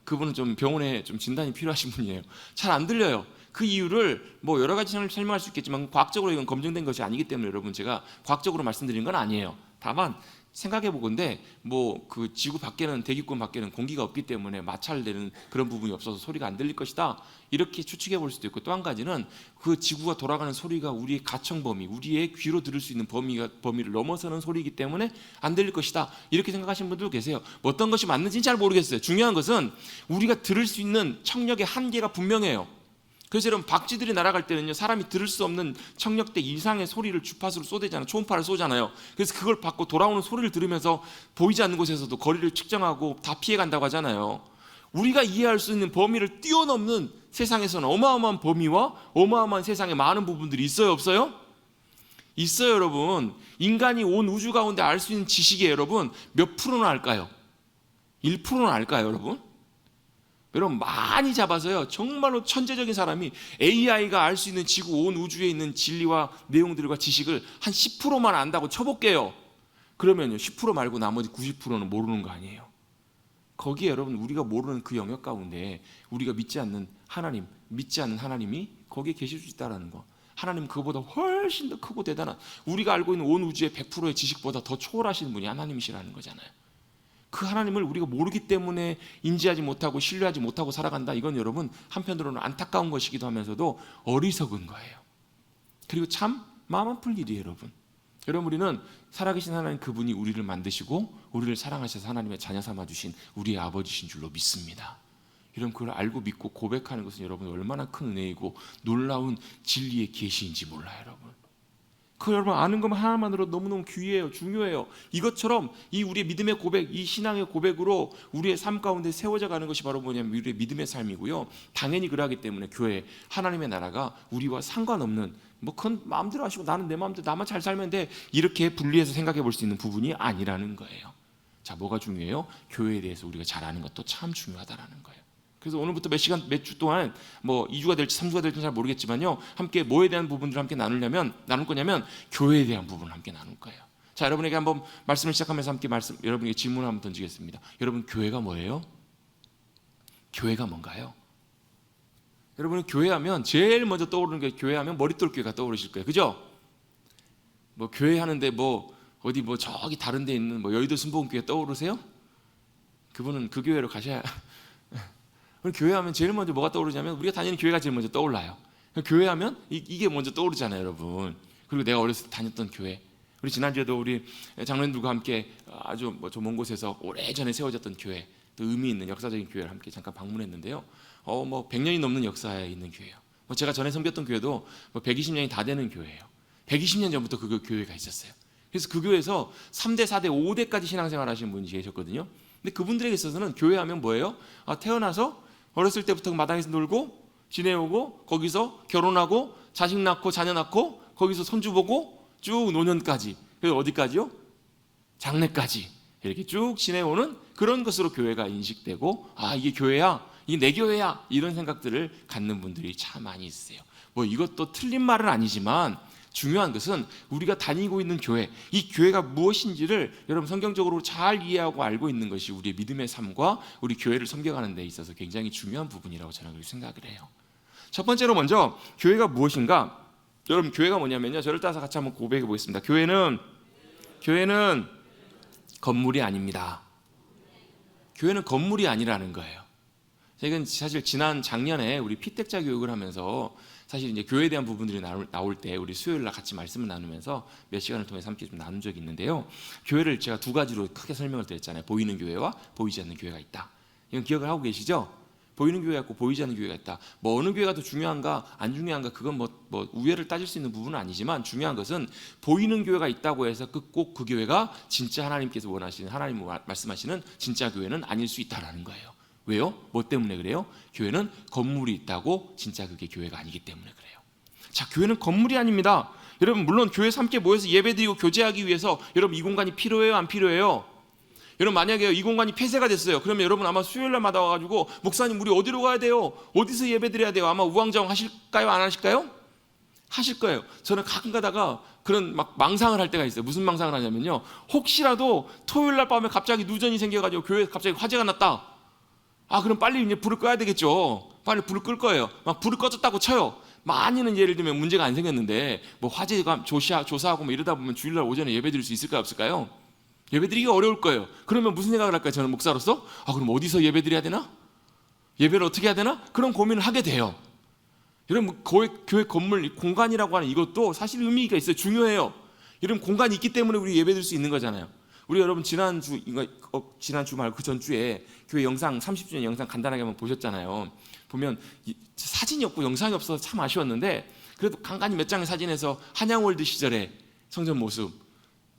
그분은 좀 병원에 좀 진단이 필요하신 분이에요. 잘 안 들려요. 그 이유를 뭐 여러 가지 설명할 수 있겠지만 과학적으로 이건 검증된 것이 아니기 때문에 여러분 제가 과학적으로 말씀드리는 건 아니에요. 다만 생각해 보건데, 뭐 그 지구 밖에는, 대기권 밖에는 공기가 없기 때문에 마찰되는 그런 부분이 없어서 소리가 안 들릴 것이다, 이렇게 추측해 볼 수도 있고, 또 한 가지는 그 지구가 돌아가는 소리가 우리의 가청 범위, 우리의 귀로 들을 수 있는 범위를 넘어서는 소리이기 때문에 안 들릴 것이다, 이렇게 생각하시는 분들도 계세요. 뭐 어떤 것이 맞는지는 잘 모르겠어요. 중요한 것은 우리가 들을 수 있는 청력의 한계가 분명해요. 그래서 여러분, 박쥐들이 날아갈 때는요, 사람이 들을 수 없는 청력대 이상의 소리를 주파수로 쏘대잖아요. 초음파를 쏘잖아요. 그래서 그걸 받고 돌아오는 소리를 들으면서 보이지 않는 곳에서도 거리를 측정하고 다 피해간다고 하잖아요. 우리가 이해할 수 있는 범위를 뛰어넘는 세상에서는 어마어마한 범위와 어마어마한 세상에 많은 부분들이 있어요, 없어요? 있어요. 여러분, 인간이 온 우주 가운데 알 수 있는 지식이 여러분 몇 프로나 알까요? 1%나 알까요, 여러분? 여러분, 많이 잡아서요, 정말로 천재적인 사람이 AI가 알 수 있는 지구 온 우주에 있는 진리와 내용들과 지식을 한 10%만 안다고 쳐볼게요. 그러면요, 10% 말고 나머지 90%는 모르는 거 아니에요. 거기에 여러분, 우리가 모르는 그 영역 가운데 우리가 믿지 않는 하나님이 거기에 계실 수 있다는 거. 하나님은 그거보다 훨씬 더 크고 대단한, 우리가 알고 있는 온 우주의 100%의 지식보다 더 초월하신 분이 하나님이시라는 거잖아요. 그 하나님을 우리가 모르기 때문에 인지하지 못하고 신뢰하지 못하고 살아간다. 이건 여러분, 한편으로는 안타까운 것이기도 하면서도 어리석은 거예요. 그리고 참 마음 아플 일이에요, 여러분. 여러분, 우리는 살아계신 하나님, 그분이 우리를 만드시고 우리를 사랑하셔서 하나님의 자녀 삼아주신 우리의 아버지신 줄로 믿습니다. 여러분, 그걸 알고 믿고 고백하는 것은 여러분 얼마나 큰 은혜이고 놀라운 진리의 계시인지 몰라요, 여러분. 그 여러분 아는 것만 하나만으로 너무너무 귀해요, 중요해요. 이것처럼 이 우리의 믿음의 고백, 이 신앙의 고백으로 우리의 삶 가운데 세워져 가는 것이 바로 뭐냐면 우리의 믿음의 삶이고요. 당연히 그러하기 때문에 교회, 하나님의 나라가 우리와 상관없는, 뭐 그건 마음대로 하시고 나는 내 마음대로 나만 잘 살면 돼, 이렇게 분리해서 생각해 볼 수 있는 부분이 아니라는 거예요. 자, 뭐가 중요해요? 교회에 대해서 우리가 잘 아는 것도 참 중요하다라는 거예요. 그래서 오늘부터 몇 주 동안, 뭐 2주가 될지 3주가 될지 잘 모르겠지만요, 함께 뭐에 대한 부분들을 함께 나눌 거냐면 교회에 대한 부분을 함께 나눌 거예요. 자, 여러분에게 한번 말씀을 시작하면서 함께 여러분에게 질문을 한번 던지겠습니다. 여러분, 교회가 뭐예요? 교회가 뭔가요? 여러분, 교회하면 제일 먼저 떠오르는 게, 교회하면 머릿돌 교회가 떠오르실 거예요, 그죠? 뭐 교회 하는데 뭐 어디 뭐 저기 다른 데 있는 뭐 여의도 순복음교회 떠오르세요? 그분은 그 교회로 가셔야. 교회하면 제일 먼저 뭐가 떠오르냐면, 우리가 다니는 교회가 제일 먼저 떠올라요. 교회하면 이게 먼저 떠오르잖아요, 여러분. 그리고 내가 어렸을 때 다녔던 교회, 우리 지난주에도 우리 장로님들과 함께 아주 뭐 저 먼 곳에서 오래전에 세워졌던 교회, 또 의미 있는 역사적인 교회를 함께 잠깐 방문했는데요. 뭐 100년이 넘는 역사에 있는 교회예요. 뭐 제가 전에 섬겼던 교회도 뭐 120년이 다 되는 교회예요. 120년 전부터 그 교회가 있었어요. 그래서 그 교회에서 3대, 4대, 5대까지 신앙생활 하시는 분이 계셨거든요. 근데 그분들에게 있어서는 교회하면 뭐예요? 태어나서 어렸을 때부터 마당에서 놀고 지내오고, 거기서 결혼하고 자식 낳고 자녀 낳고, 거기서 손주 보고 쭉 노년까지, 그래서 어디까지요? 장래까지 이렇게 쭉 지내오는 그런 것으로 교회가 인식되고, 이게 교회야, 이게 내 교회야, 이런 생각들을 갖는 분들이 참 많이 있으세요. 뭐 이것도 틀린 말은 아니지만 중요한 것은 우리가 다니고 있는 교회, 이 교회가 무엇인지를 여러분 성경적으로 잘 이해하고 알고 있는 것이 우리의 믿음의 삶과 우리 교회를 섬겨가는 데 있어서 굉장히 중요한 부분이라고 저는 그렇게 생각을 해요. 첫 번째로 먼저 교회가 무엇인가? 여러분, 교회가 뭐냐면요, 저를 따라서 같이 한번 고백해 보겠습니다. 교회는 건물이 아닙니다. 교회는 건물이 아니라는 거예요. 제가 사실 지난 작년에 우리 피택자 교육을 하면서 사실 이제 교회에 대한 부분들이 나올 때 우리 수요일 날 같이 말씀을 나누면서 몇 시간을 통해서 함께 좀 나눈 적이 있는데요. 교회를 제가 두 가지로 크게 설명을 드렸잖아요. 보이는 교회와 보이지 않는 교회가 있다. 이건 기억을 하고 계시죠? 보이는 교회가 있고 보이지 않는 교회가 있다. 뭐 어느 교회가 더 중요한가 안 중요한가 그건 뭐 우열을 따질 수 있는 부분은 아니지만 중요한 것은 보이는 교회가 있다고 해서 꼭 그 교회가 진짜 하나님께서 원하시는 하나님 말씀하시는 진짜 교회는 아닐 수 있다라는 거예요. 왜요? 뭐 때문에 그래요? 교회는 건물이 있다고 진짜 그게 교회가 아니기 때문에 그래요. 자, 교회는 건물이 아닙니다. 여러분 물론 교회에서 함께 모여서 예배드리고 교제하기 위해서 여러분 이 공간이 필요해요? 안 필요해요? 여러분 만약에 이 공간이 폐쇄가 됐어요. 그러면 여러분 아마 수요일날마다 와가지고 목사님 우리 어디로 가야 돼요? 어디서 예배드려야 돼요? 아마 우왕좌왕 하실까요? 안 하실까요? 하실 거예요. 저는 가끔 가다가 그런 막 망상을 할 때가 있어요. 무슨 망상을 하냐면요. 혹시라도 토요일날 밤에 갑자기 누전이 생겨가지고 교회에 갑자기 화재가 났다. 아 그럼 빨리 이제 불을 꺼야 되겠죠. 빨리 불을 끌 거예요. 막 불을 꺼졌다고 쳐요. 많이는 예를 들면 문제가 안 생겼는데 뭐 화재가 조사하고 뭐 이러다 보면 주일날 오전에 예배드릴 수 있을까요? 없을까요? 예배드리기가 어려울 거예요. 그러면 무슨 생각을 할까요? 저는 목사로서 그럼 어디서 예배드려야 되나? 예배를 어떻게 해야 되나? 그런 고민을 하게 돼요. 여러분 교회 건물 공간이라고 하는 이것도 사실 의미가 있어요. 중요해요. 여러분 공간이 있기 때문에 우리 예배드릴 수 있는 거잖아요. 우리 여러분 지난주 말고 그 전주에 교회 영상 30주년 영상 간단하게 한번 보셨잖아요. 보면 사진이 없고 영상이 없어서 참 아쉬웠는데 그래도 간간히 몇 장의 사진에서 한양월드 시절의 성전 모습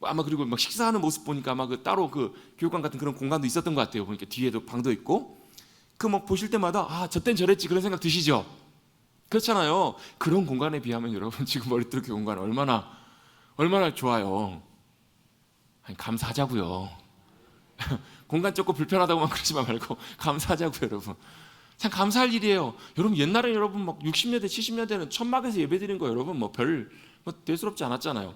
아마 그리고 막 식사하는 모습 보니까 아마 그 따로 그 교육관 같은 그런 공간도 있었던 것 같아요. 보니까 뒤에도 방도 있고 그 막 보실 때마다 저땐 저랬지 그런 생각 드시죠? 그렇잖아요. 그런 공간에 비하면 여러분 지금 머리뜨 교회 공간 얼마나 좋아요. 아니, 감사하자고요. 공간 좁고 불편하다고만 그러지 말고 감사하자고요, 여러분. 참 감사할 일이에요. 여러분 옛날에 여러분 막 60년대, 70년대는 천막에서 예배드린 거 여러분 뭐 대수롭지 않았잖아요.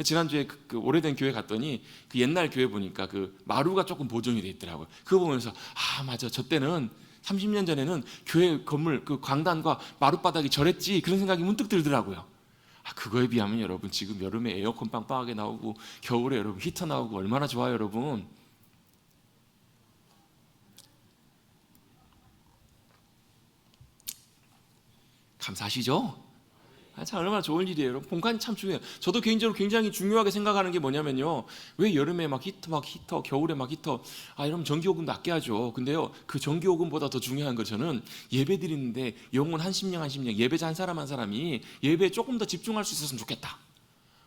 지난주에 그 오래된 교회 갔더니 그 옛날 교회 보니까 그 마루가 조금 보존이 돼 있더라고요. 그거 보면서 맞아, 저 때는 30년 전에는 교회 건물 그 광단과 마룻바닥이 저랬지 그런 생각이 문득 들더라고요. 그거에 비하면 여러분 지금 여름에 에어컨 빵빵하게 나오고 겨울에 여러분 히터 나오고 얼마나 좋아요, 여러분. 감사하시죠? 참 얼마나 좋은 일이에요. 여러분 공간이 참 중요해요. 저도 개인적으로 굉장히 중요하게 생각하는 게 뭐냐면요. 왜 여름에 막 히터, 겨울에 막 히터 여러분 전기요금도 아껴야죠. 근데요 그 전기요금보다 더 중요한 거 저는 예배 드리는데 영혼 한 심령 예배자 한 사람이 예배에 조금 더 집중할 수 있었으면 좋겠다.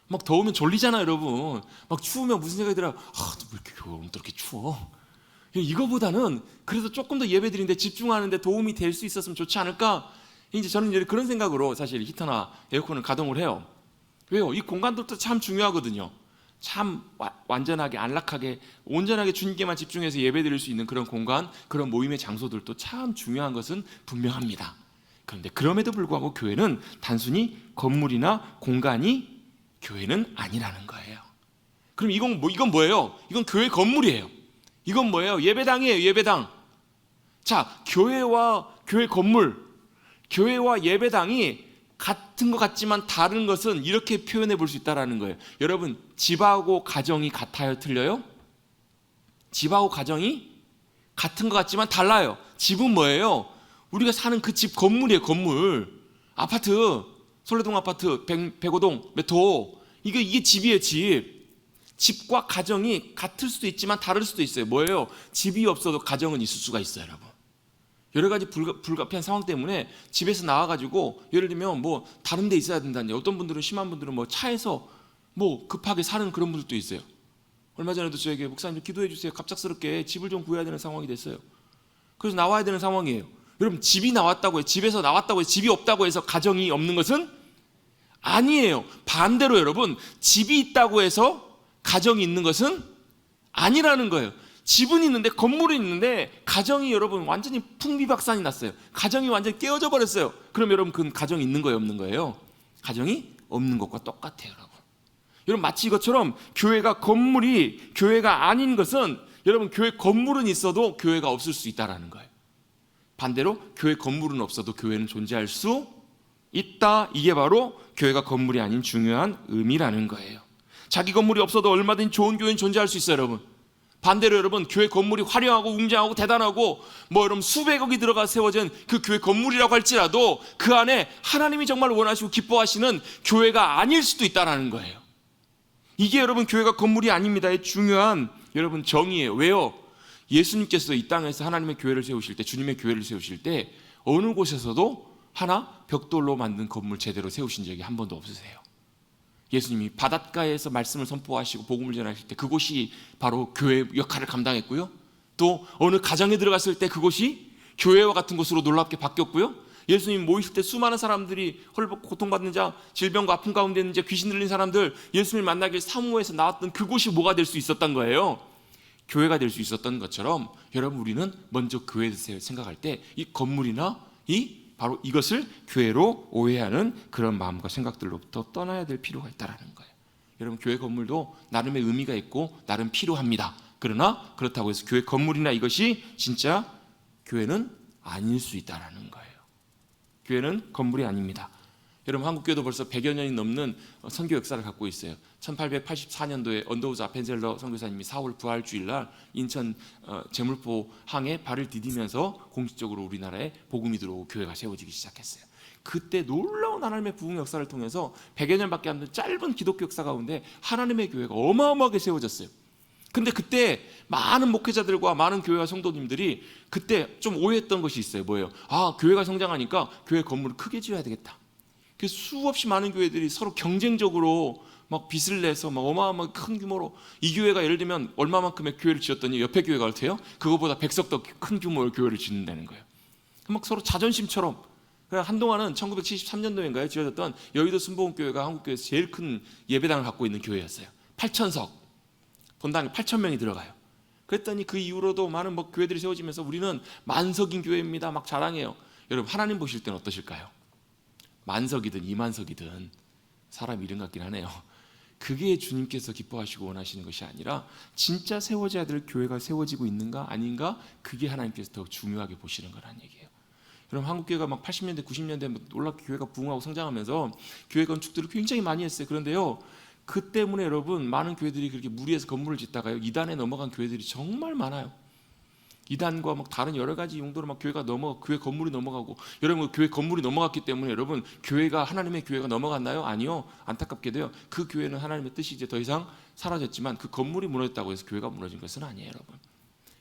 막 더우면 졸리잖아요, 여러분. 막 추우면 무슨 생각이 들어요? 왜 이렇게 겨울은 또 이렇게 추워? 이거보다는 그래도 조금 더 예배 드리는데 집중하는데 도움이 될 수 있었으면 좋지 않을까? 이제 저는 그런 생각으로 사실 히터나 에어컨을 가동을 해요. 왜요? 이 공간들도 참 중요하거든요. 참 완전하게 안락하게 온전하게 주님께만 집중해서 예배드릴 수 있는 그런 공간, 그런 모임의 장소들도 참 중요한 것은 분명합니다. 그런데 그럼에도 불구하고 교회는 단순히 건물이나 공간이 교회는 아니라는 거예요. 그럼 이건 뭐예요? 이건 교회 건물이에요. 이건 뭐예요? 예배당이에요, 예배당. 자, 교회와 교회 건물, 교회와 예배당이 같은 것 같지만 다른 것은 이렇게 표현해 볼 수 있다는 거예요. 여러분 집하고 가정이 같아요? 틀려요? 집하고 가정이 같은 것 같지만 달라요. 집은 뭐예요? 우리가 사는 그 집 건물이에요. 건물 아파트 솔레동 아파트 105동 몇 호 이게 집이에요. 집과 가정이 같을 수도 있지만 다를 수도 있어요. 뭐예요? 집이 없어도 가정은 있을 수가 있어요, 여러분. 여러 가지 불가피한 상황 때문에 집에서 나와가지고 예를 들면 뭐 다른 데 있어야 된다는 어떤 분들은 심한 분들은 뭐 차에서 뭐 급하게 사는 그런 분들도 있어요. 얼마 전에도 저에게 목사님 기도해 주세요. 갑작스럽게 집을 좀 구해야 되는 상황이 됐어요. 그래서 나와야 되는 상황이에요. 여러분 집이 나왔다고 해요. 집에서 나왔다고 해서 집이 없다고 해서 가정이 없는 것은 아니에요. 반대로 여러분 집이 있다고 해서 가정이 있는 것은 아니라는 거예요. 집은 있는데 건물은 있는데 가정이 여러분 완전히 풍비박산이 났어요. 가정이 완전히 깨어져 버렸어요. 그럼 여러분 그 가정이 있는 거예요, 없는 거예요? 가정이 없는 것과 똑같아요, 여러분. 여러분 마치 이것처럼 교회가 건물이 교회가 아닌 것은 여러분 교회 건물은 있어도 교회가 없을 수 있다라는 거예요. 반대로 교회 건물은 없어도 교회는 존재할 수 있다. 이게 바로 교회가 건물이 아닌 중요한 의미라는 거예요. 자기 건물이 없어도 얼마든지 좋은 교회는 존재할 수 있어요, 여러분. 반대로 여러분, 교회 건물이 화려하고 웅장하고 대단하고 뭐 여러분 수백억이 들어가 세워진 그 교회 건물이라고 할지라도 그 안에 하나님이 정말 원하시고 기뻐하시는 교회가 아닐 수도 있다는 거예요. 이게 여러분 교회가 건물이 아닙니다의 중요한 여러분 정의예요. 왜요? 예수님께서 이 땅에서 하나님의 교회를 세우실 때, 주님의 교회를 세우실 때 어느 곳에서도 하나 벽돌로 만든 건물 제대로 세우신 적이 한 번도 없으세요. 예수님이 바닷가에서 말씀을 선포하시고 복음을 전하실 때 그곳이 바로 교회 역할을 감당했고요. 또 어느 가정에 들어갔을 때 그곳이 교회와 같은 곳으로 놀랍게 바뀌었고요. 예수님 모이실 때 수많은 사람들이 헐벗고 고통받는 자, 질병과 아픔 가운데 있는 자, 귀신 들린 사람들, 예수님을 만나길 사무에서 나왔던 그곳이 뭐가 될 수 있었던 거예요? 교회가 될 수 있었던 것처럼 여러분, 우리는 먼저 교회에 대해서 생각할 때 이 건물이나 바로 이것을 교회로 오해하는 그런 마음과 생각들로부터 떠나야 될 필요가 있다는 거예요. 여러분, 교회 건물도 나름의 의미가 있고 나름 필요합니다. 그러나 그렇다고 해서 교회 건물이나 이것이 진짜 교회는 아닐 수 있다는 거예요. 교회는 건물이 아닙니다. 여러분, 한국교회도 벌써 100여 년이 넘는 선교 역사를 갖고 있어요. 1884년도에 언더우즈 아펜젤러 선교사님이 4월 부활주일날 인천 제물포 항에 발을 디디면서 공식적으로 우리나라에 복음이 들어오고 교회가 세워지기 시작했어요. 그때 놀라운 하나님의 부흥 역사를 통해서 100여 년밖에 안 된 짧은 기독교 역사 가운데 하나님의 교회가 어마어마하게 세워졌어요. 근데 그때 많은 목회자들과 많은 교회와 성도님들이 그때 좀 오해했던 것이 있어요. 뭐예요? 교회가 성장하니까 교회 건물을 크게 지어야 되겠다. 그래서 수없이 많은 교회들이 서로 경쟁적으로 막 빚을 내서 막 어마어마하게 큰 규모로, 이 교회가 예를 들면 얼마만큼의 교회를 지었더니 옆에 교회가 어때요? 그거보다 100석 더 큰 규모의 교회를 짓는다는 거예요. 막 서로 자존심처럼. 한동안은 1973년도인가요? 지어졌던 여의도 순복음교회가 한국교회에서 제일 큰 예배당을 갖고 있는 교회였어요. 8,000석, 본당에 8,000명이 들어가요. 그랬더니 그 이후로도 많은 교회들이 세워지면서 우리는 만석인 교회입니다 막 자랑해요. 여러분, 하나님 보실 때는 어떠실까요? 만석이든 2만석이든 사람 이름 같긴 하네요. 그게 주님께서 기뻐하시고 원하시는 것이 아니라 진짜 세워져야 될 교회가 세워지고 있는가 아닌가, 그게 하나님께서 더 중요하게 보시는 거라는 얘기예요. 여러분, 한국교회가 막 80년대 90년대 놀랍게 교회가 부흥하고 성장하면서 교회 건축들을 굉장히 많이 했어요. 그런데요, 그 때문에 여러분 많은 교회들이 그렇게 무리해서 건물을 짓다가요 이단에 넘어간 교회들이 정말 많아요. 이단과 막 다른 여러 가지 용도로 막 교회 건물이 넘어가고, 여러분 교회 건물이 넘어갔기 때문에 여러분 교회가 하나님의 교회가 넘어갔나요? 아니요. 안타깝게도요. 그 교회는 하나님의 뜻이 이제 더 이상 사라졌지만 그 건물이 무너졌다고 해서 교회가 무너진 것은 아니에요, 여러분.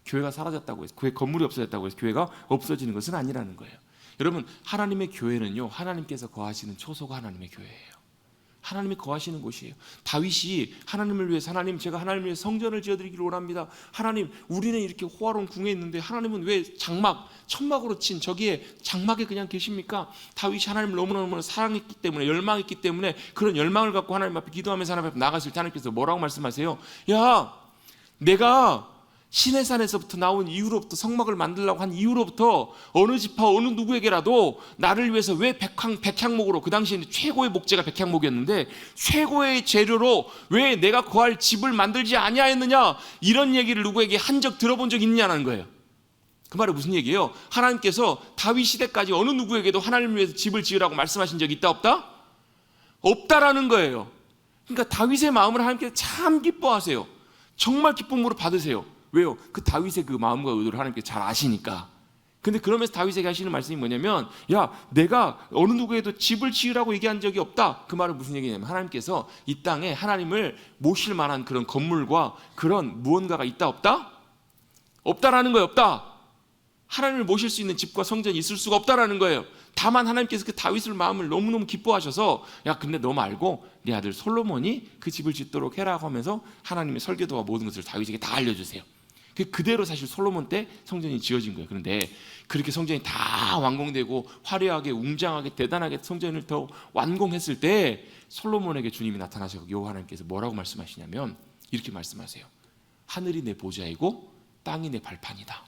교회가 사라졌다고 해서, 교회 건물이 없어졌다고 해서 교회가 없어지는 것은 아니라는 거예요. 여러분, 하나님의 교회는요, 하나님께서 거하시는 초소가 하나님의 교회예요. 하나님이 거하시는 곳이에요. 다윗이 하나님을 위해서, 하나님, 제가 하나님을 위해서 성전을 지어드리기를 원합니다. 하나님, 우리는 이렇게 호화로운 궁에 있는데 하나님은 왜 천막으로 친 저기에 장막에 그냥 계십니까? 다윗이 하나님을 너무너무 사랑했기 때문에, 열망했기 때문에 그런 열망을 갖고 하나님 앞에 기도하면서 하나님 앞에 나갔을 때 하나님께서 뭐라고 말씀하세요? 야, 내가 시내산에서부터 나온 이후로부터, 성막을 만들려고 한 이후로부터 어느 지파 어느 누구에게라도 나를 위해서 왜 백향목으로, 그 당시에는 최고의 목재가 백향목이었는데 최고의 재료로 왜 내가 거할 집을 만들지 아니하였느냐, 이런 얘기를 누구에게 한 적 들어본 적 있느냐는 거예요. 그 말은 무슨 얘기예요? 하나님께서 다윗 시대까지 어느 누구에게도 하나님을 위해서 집을 지으라고 말씀하신 적이 있다 없다? 없다라는 거예요. 그러니까 다윗의 마음을 하나님께서 참 기뻐하세요. 정말 기쁨으로 받으세요. 왜요? 그 다윗의 그 마음과 의도를 하나님께 잘 아시니까. 근데 그러면서 다윗에게 하시는 말씀이 뭐냐면, 야, 내가 어느 누구에도 집을 지으라고 얘기한 적이 없다. 그 말은 무슨 얘기냐면, 하나님께서 이 땅에 하나님을 모실 만한 그런 건물과 그런 무언가가 있다 없다? 없다라는 거예요. 없다. 하나님을 모실 수 있는 집과 성전이 있을 수가 없다라는 거예요. 다만 하나님께서 그 다윗의 마음을 너무너무 기뻐하셔서, 야, 근데 너 말고 네 아들 솔로몬이 그 집을 짓도록 해라고 하면서 하나님의 설계도와 모든 것을 다윗에게 다 알려주세요. 그대로 사실 솔로몬 때 성전이 지어진 거예요. 그런데 그렇게 성전이 다 완공되고 화려하게 웅장하게 대단하게 성전을 더 완공했을 때 솔로몬에게 주님이 나타나셔서 여호와 하나님께서 뭐라고 말씀하시냐면 이렇게 말씀하세요. 하늘이 내 보좌이고 땅이 내 발판이다.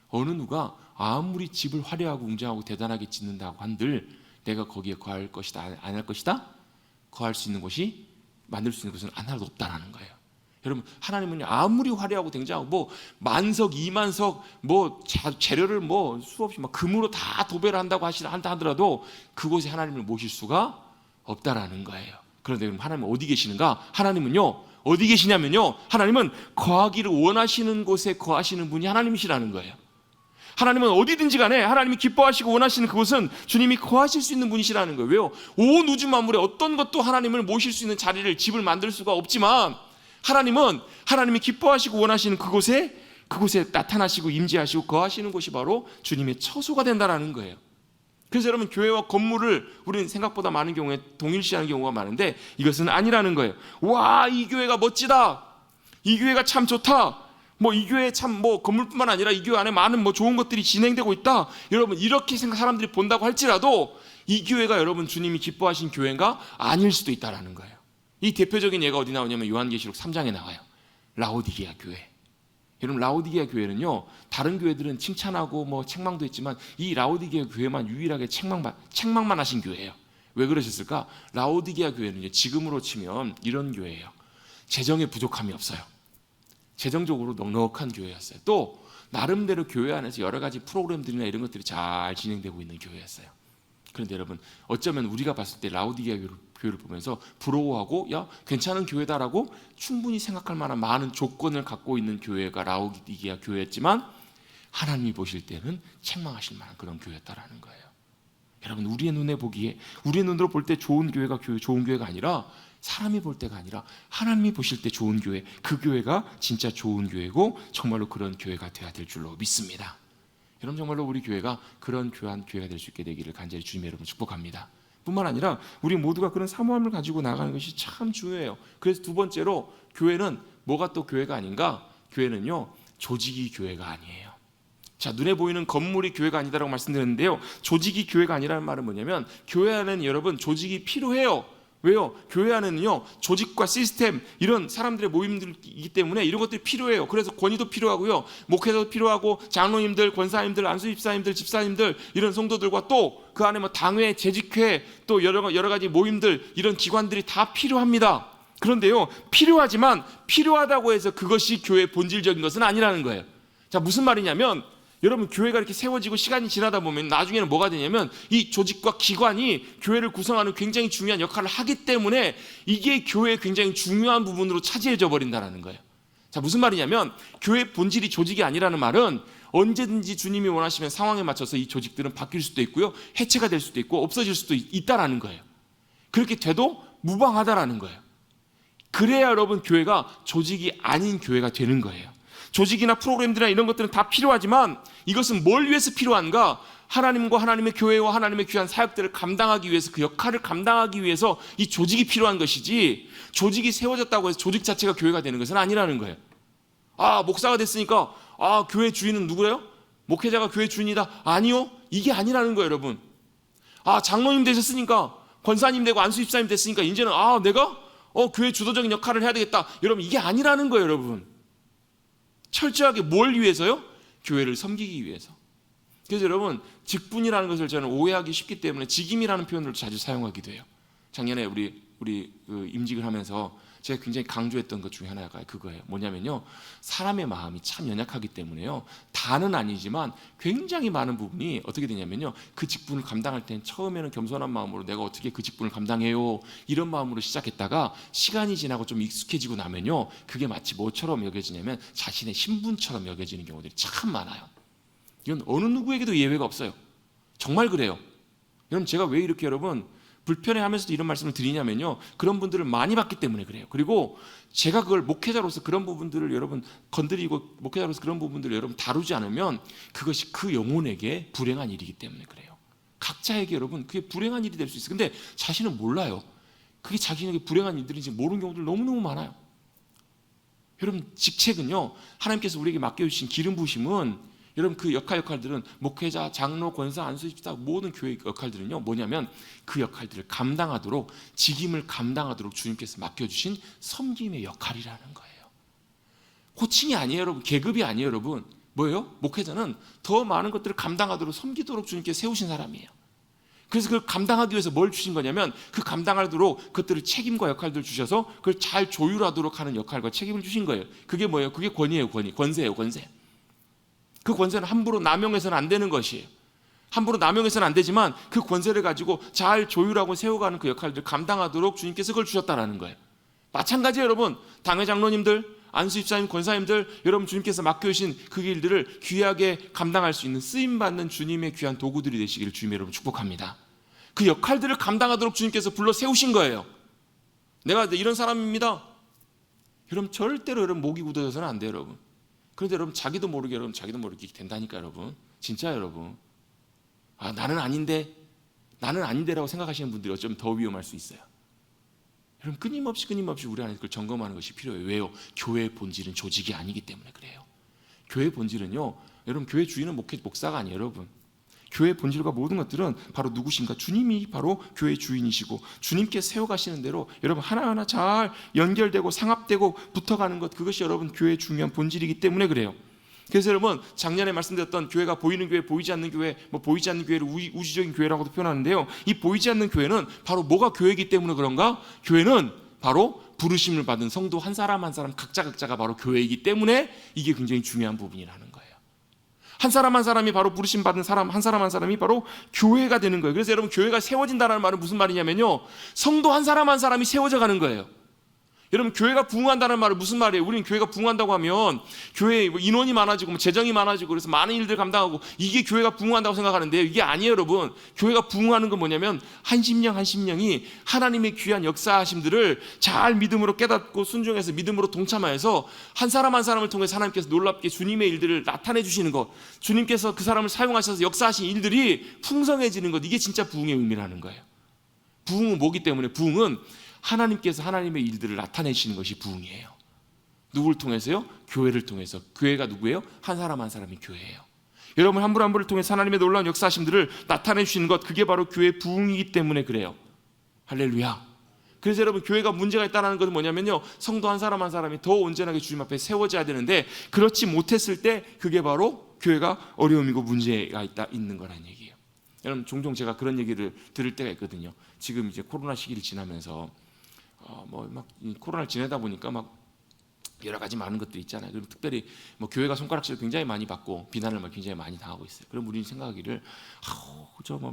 어느 누가 아무리 집을 화려하고 웅장하고 대단하게 짓는다고 한들 내가 거기에 거할 것이다 안 할 것이다? 거할 수 있는 곳이, 만들 수 있는 것은 하나도 없다라는 거예요. 여러분, 하나님은 아무리 화려하고 굉장하고 만석, 2만석, 재료를 수없이 금으로 다 도배를 한다고 한다 하더라도 그곳에 하나님을 모실 수가 없다라는 거예요. 그런데 그럼 하나님은 어디 계시는가? 하나님은요, 어디 계시냐면요, 하나님은 거하기를 원하시는 곳에 거하시는 분이 하나님이시라는 거예요. 하나님은 어디든지 간에 하나님이 기뻐하시고 원하시는 그곳은 주님이 거하실 수 있는 분이시라는 거예요. 왜요? 온 우주 만물에 어떤 것도 하나님을 모실 수 있는 자리를, 집을 만들 수가 없지만 하나님은 하나님이 기뻐하시고 원하시는 그곳에 나타나시고 임재하시고 거하시는 곳이 바로 주님의 처소가 된다는 거예요. 그래서 여러분, 교회와 건물을 우리는 생각보다 많은 경우에 동일시하는 경우가 많은데 이것은 아니라는 거예요. 와, 이 교회가 멋지다, 이 교회가 참 좋다, 이 교회 참 건물뿐만 아니라 이 교회 안에 많은 좋은 것들이 진행되고 있다, 여러분 이렇게 사람들이 본다고 할지라도 이 교회가 여러분 주님이 기뻐하신 교회가 아닐 수도 있다라는 거예요. 이 대표적인 예가 어디 나오냐면 요한계시록 3장에 나와요. 라오디게아 교회. 여러분, 라오디게아 교회는요, 다른 교회들은 칭찬하고 책망도 했지만 이 라오디게아 교회만 유일하게 책망만 하신 교회예요. 왜 그러셨을까? 라오디게아 교회는요, 지금으로 치면 이런 교회예요. 재정에 부족함이 없어요. 재정적으로 넉넉한 교회였어요. 또 나름대로 교회 안에서 여러 가지 프로그램들이나 이런 것들이 잘 진행되고 있는 교회였어요. 그런데 여러분, 어쩌면 우리가 봤을 때 라오디게아 교회를 보면서 부러워하고, 야, 괜찮은 교회다라고 충분히 생각할 만한 많은 조건을 갖고 있는 교회가 라오디게아 교회였지만 하나님이 보실 때는 책망하실 만한 그런 교회였다라는 거예요. 여러분, 우리의 눈으로 볼 때 좋은 교회가 좋은 교회가 아니라, 사람이 볼 때가 아니라 하나님이 보실 때 좋은 교회, 그 교회가 진짜 좋은 교회고 정말로 그런 교회가 되어야 될 줄로 믿습니다. 여러분, 정말로 우리 교회가 그런 교회가 될 수 있게 되기를 간절히 주님의 이름으로 축복합니다. 뿐만 아니라 우리 모두가 그런 사모함을 가지고 나가는 것이 참 중요해요. 그래서 두 번째로, 교회는 뭐가 또 교회가 아닌가? 교회는요, 조직이 교회가 아니에요. 자, 눈에 보이는 건물이 교회가 아니다라고 말씀드렸는데요, 조직이 교회가 아니라는 말은 뭐냐면, 교회 안에는 여러분 조직이 필요해요. 왜요? 교회 안에는요, 조직과 시스템, 이런 사람들의 모임들이기 때문에 이런 것들이 필요해요. 그래서 권위도 필요하고요, 목회자도 필요하고, 장로님들, 권사님들, 안수집사님들, 집사님들, 이런 성도들과 또 그 안에 당회, 재직회, 또 여러 가지 모임들, 이런 기관들이 다 필요합니다. 그런데요, 필요하지만 필요하다고 해서 그것이 교회의 본질적인 것은 아니라는 거예요. 자, 무슨 말이냐면, 여러분, 교회가 이렇게 세워지고 시간이 지나다 보면 나중에는 뭐가 되냐면, 이 조직과 기관이 교회를 구성하는 굉장히 중요한 역할을 하기 때문에 이게 교회의 굉장히 중요한 부분으로 차지해져 버린다는 거예요. 자, 무슨 말이냐면, 교회의 본질이 조직이 아니라는 말은 언제든지 주님이 원하시면 상황에 맞춰서 이 조직들은 바뀔 수도 있고요, 해체가 될 수도 있고 없어질 수도 있다라는 거예요. 그렇게 돼도 무방하다라는 거예요. 그래야 여러분, 교회가 조직이 아닌 교회가 되는 거예요. 조직이나 프로그램들이나 이런 것들은 다 필요하지만 이것은 뭘 위해서 필요한가? 하나님과 하나님의 교회와 하나님의 귀한 사역들을 감당하기 위해서, 그 역할을 감당하기 위해서 이 조직이 필요한 것이지, 조직이 세워졌다고 해서 조직 자체가 교회가 되는 것은 아니라는 거예요. 아, 목사가 됐으니까 교회 주인은 누구래요? 목회자가 교회 주인이다? 아니요, 이게 아니라는 거예요, 여러분. 장로님 되셨으니까, 권사님 되고 안수집사님 됐으니까 이제는 내가 교회 주도적인 역할을 해야 되겠다, 여러분, 이게 아니라는 거예요, 여러분. 철저하게 뭘 위해서요? 교회를 섬기기 위해서. 그래서 여러분, 직분이라는 것을 저는 오해하기 쉽기 때문에 직임이라는 표현을 자주 사용하기도 해요. 작년에 우리 임직을 하면서 제가 굉장히 강조했던 것 중에 하나가 그거예요. 뭐냐면요, 사람의 마음이 참 연약하기 때문에요, 다는 아니지만 굉장히 많은 부분이 어떻게 되냐면요, 그 직분을 감당할 땐 처음에는 겸손한 마음으로 내가 어떻게 그 직분을 감당해요, 이런 마음으로 시작했다가 시간이 지나고 좀 익숙해지고 나면요, 그게 마치 뭐처럼 여겨지냐면 자신의 신분처럼 여겨지는 경우들이 참 많아요. 이건 어느 누구에게도 예외가 없어요. 정말 그래요. 여러분, 제가 왜 이렇게 여러분 불편해하면서도 이런 말씀을 드리냐면요, 그런 분들을 많이 봤기 때문에 그래요. 그리고 제가 그걸 목회자로서 그런 부분들을 여러분 건드리고, 목회자로서 그런 부분들을 여러분 다루지 않으면 그것이 그 영혼에게 불행한 일이기 때문에 그래요. 각자에게 여러분 그게 불행한 일이 될 수 있어요. 근데 자신은 몰라요. 그게 자기에게 불행한 일들인지 모르는 경우들 너무너무 많아요. 여러분, 직책은요, 하나님께서 우리에게 맡겨주신 기름 부으심은, 여러분, 그 역할들은 목회자, 장로, 권사, 안수집사, 모든 교회 역할들은요, 뭐냐면 그 역할들을 감당하도록, 직임을 감당하도록 주님께서 맡겨주신 섬김의 역할이라는 거예요. 호칭이 아니에요, 여러분. 계급이 아니에요, 여러분. 뭐예요? 목회자는 더 많은 것들을 감당하도록, 섬기도록 주님께서 세우신 사람이에요. 그래서 그걸 감당하기 위해서 뭘 주신 거냐면, 그 감당하도록 그것들을 책임과 역할들을 주셔서 그걸 잘 조율하도록 하는 역할과 책임을 주신 거예요. 그게 뭐예요? 그게 권위예요, 권세예요, 권세. 그 권세는 함부로 남용해서는 안 되는 것이에요. 함부로 남용해서는 안 되지만 그 권세를 가지고 잘 조율하고 세워가는 그 역할들을 감당하도록 주님께서 그걸 주셨다라는 거예요. 마찬가지예요, 여러분. 당회 장로님들, 안수 집사님, 권사님들, 여러분 주님께서 맡겨주신 그 일들을 귀하게 감당할 수 있는 쓰임받는 주님의 귀한 도구들이 되시기를 주님의 여러분 축복합니다. 그 역할들을 감당하도록 주님께서 불러 세우신 거예요. 내가 이런 사람입니다. 여러분 절대로 여러분 목이 굳어져서는 안 돼요, 여러분. 그런데 여러분 자기도 모르게 된다니까, 여러분. 진짜 여러분. 나는 아닌데라고 생각하시는 분들이 어쩌면 더 위험할 수 있어요. 여러분 끊임없이 우리 안에 그걸 점검하는 것이 필요해요. 왜요? 교회의 본질은 조직이 아니기 때문에 그래요. 교회의 본질은요, 여러분 교회 주인은 목사가 아니에요, 여러분. 교회의 본질과 모든 것들은 바로 누구신가? 주님이 바로 교회의 주인이시고 주님께 세워가시는 대로 여러분 하나하나 잘 연결되고 상합되고 붙어가는 것, 그것이 여러분 교회의 중요한 본질이기 때문에 그래요. 그래서 여러분 작년에 말씀드렸던 교회가 보이는 교회, 보이지 않는 교회, 보이지 않는 교회를 우주적인 교회라고도 표현하는데요, 이 보이지 않는 교회는 바로 뭐가 교회이기 때문에 그런가? 교회는 바로 부르심을 받은 성도 한 사람 한 사람 각자가 바로 교회이기 때문에 이게 굉장히 중요한 부분이라는 거예요. 한 사람 한 사람이 바로 부르심 받은 사람 한 사람이 바로 교회가 되는 거예요. 그래서 여러분 교회가 세워진다는 말은 무슨 말이냐면요, 성도 한 사람 한 사람이 세워져 가는 거예요. 여러분 교회가 부흥한다는 말은 무슨 말이에요? 우리는 교회가 부흥한다고 하면 교회에 인원이 많아지고 재정이 많아지고 그래서 많은 일들 감당하고 이게 교회가 부흥한다고 생각하는데요, 이게 아니에요, 여러분. 교회가 부흥하는 건 뭐냐면 한 심령이 하나님의 귀한 역사하심들을 잘 믿음으로 깨닫고 순종해서 믿음으로 동참하여서 한 사람 한 사람을 통해서 하나님께서 놀랍게 주님의 일들을 나타내 주시는 것, 주님께서 그 사람을 사용하셔서 역사하신 일들이 풍성해지는 것, 이게 진짜 부흥의 의미라는 거예요. 부흥은 뭐기 때문에? 부흥은 하나님께서 하나님의 일들을 나타내시는 것이 부흥이에요. 누구를 통해서요? 교회를 통해서. 교회가 누구예요? 한 사람 한 사람이 교회예요. 여러분 한 분 한 분을 통해서 하나님의 놀라운 역사하심들을 나타내 주시는 것, 그게 바로 교회의 부흥이기 때문에 그래요. 할렐루야. 그래서 여러분 교회가 문제가 있다는 것은 뭐냐면요, 성도 한 사람 한 사람이 더 온전하게 주님 앞에 세워져야 되는데 그렇지 못했을 때 그게 바로 교회가 어려움이고 문제가 있는 거라는 얘기예요. 여러분 종종 제가 그런 얘기를 들을 때가 있거든요. 지금 이제 코로나 시기를 지나면서 막 코로나를 지내다 보니까 막 여러 가지 많은 것들이 있잖아요. 그럼 특별히 교회가 손가락질을 굉장히 많이 받고 비난을 굉장히 많이 당하고 있어요. 그럼 우리는 생각하기를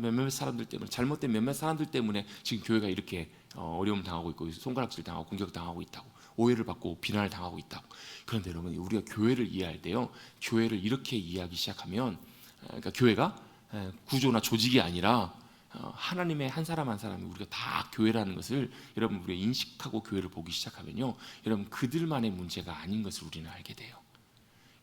몇몇 사람들 때문에, 잘못된 몇몇 사람들 때문에 지금 교회가 이렇게 어려움 당하고 있고 손가락질 당하고 공격 당하고 있다고, 오해를 받고 비난을 당하고 있다고. 그런데 여러분 우리가 교회를 이해할 때요, 교회를 이렇게 이해하기 시작하면, 그러니까 교회가 구조나 조직이 아니라 하나님의 한 사람 한 사람이 우리가 다 교회라는 것을 여러분 우리가 인식하고 교회를 보기 시작하면요, 여러분 그들만의 문제가 아닌 것을 우리는 알게 돼요.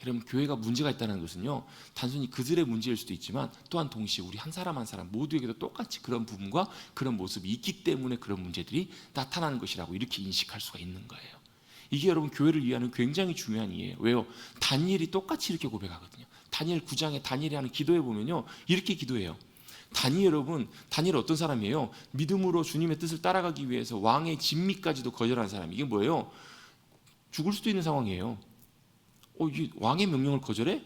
여러분 교회가 문제가 있다는 것은요, 단순히 그들의 문제일 수도 있지만 또한 동시에 우리 한 사람 한 사람 모두에게도 똑같이 그런 부분과 그런 모습이 있기 때문에 그런 문제들이 나타나는 것이라고 이렇게 인식할 수가 있는 거예요. 이게 여러분 교회를 이해하는 굉장히 중요한 이해예요. 왜요? 다니엘이 똑같이 이렇게 고백하거든요. 다니엘 9장에 다니엘이 하는 기도에 보면요, 이렇게 기도해요. 다니엘 어떤 사람이에요? 믿음으로 주님의 뜻을 따라가기 위해서 왕의 진미까지도 거절한 사람. 이게 뭐예요? 죽을 수도 있는 상황이에요. 이 왕의 명령을 거절해?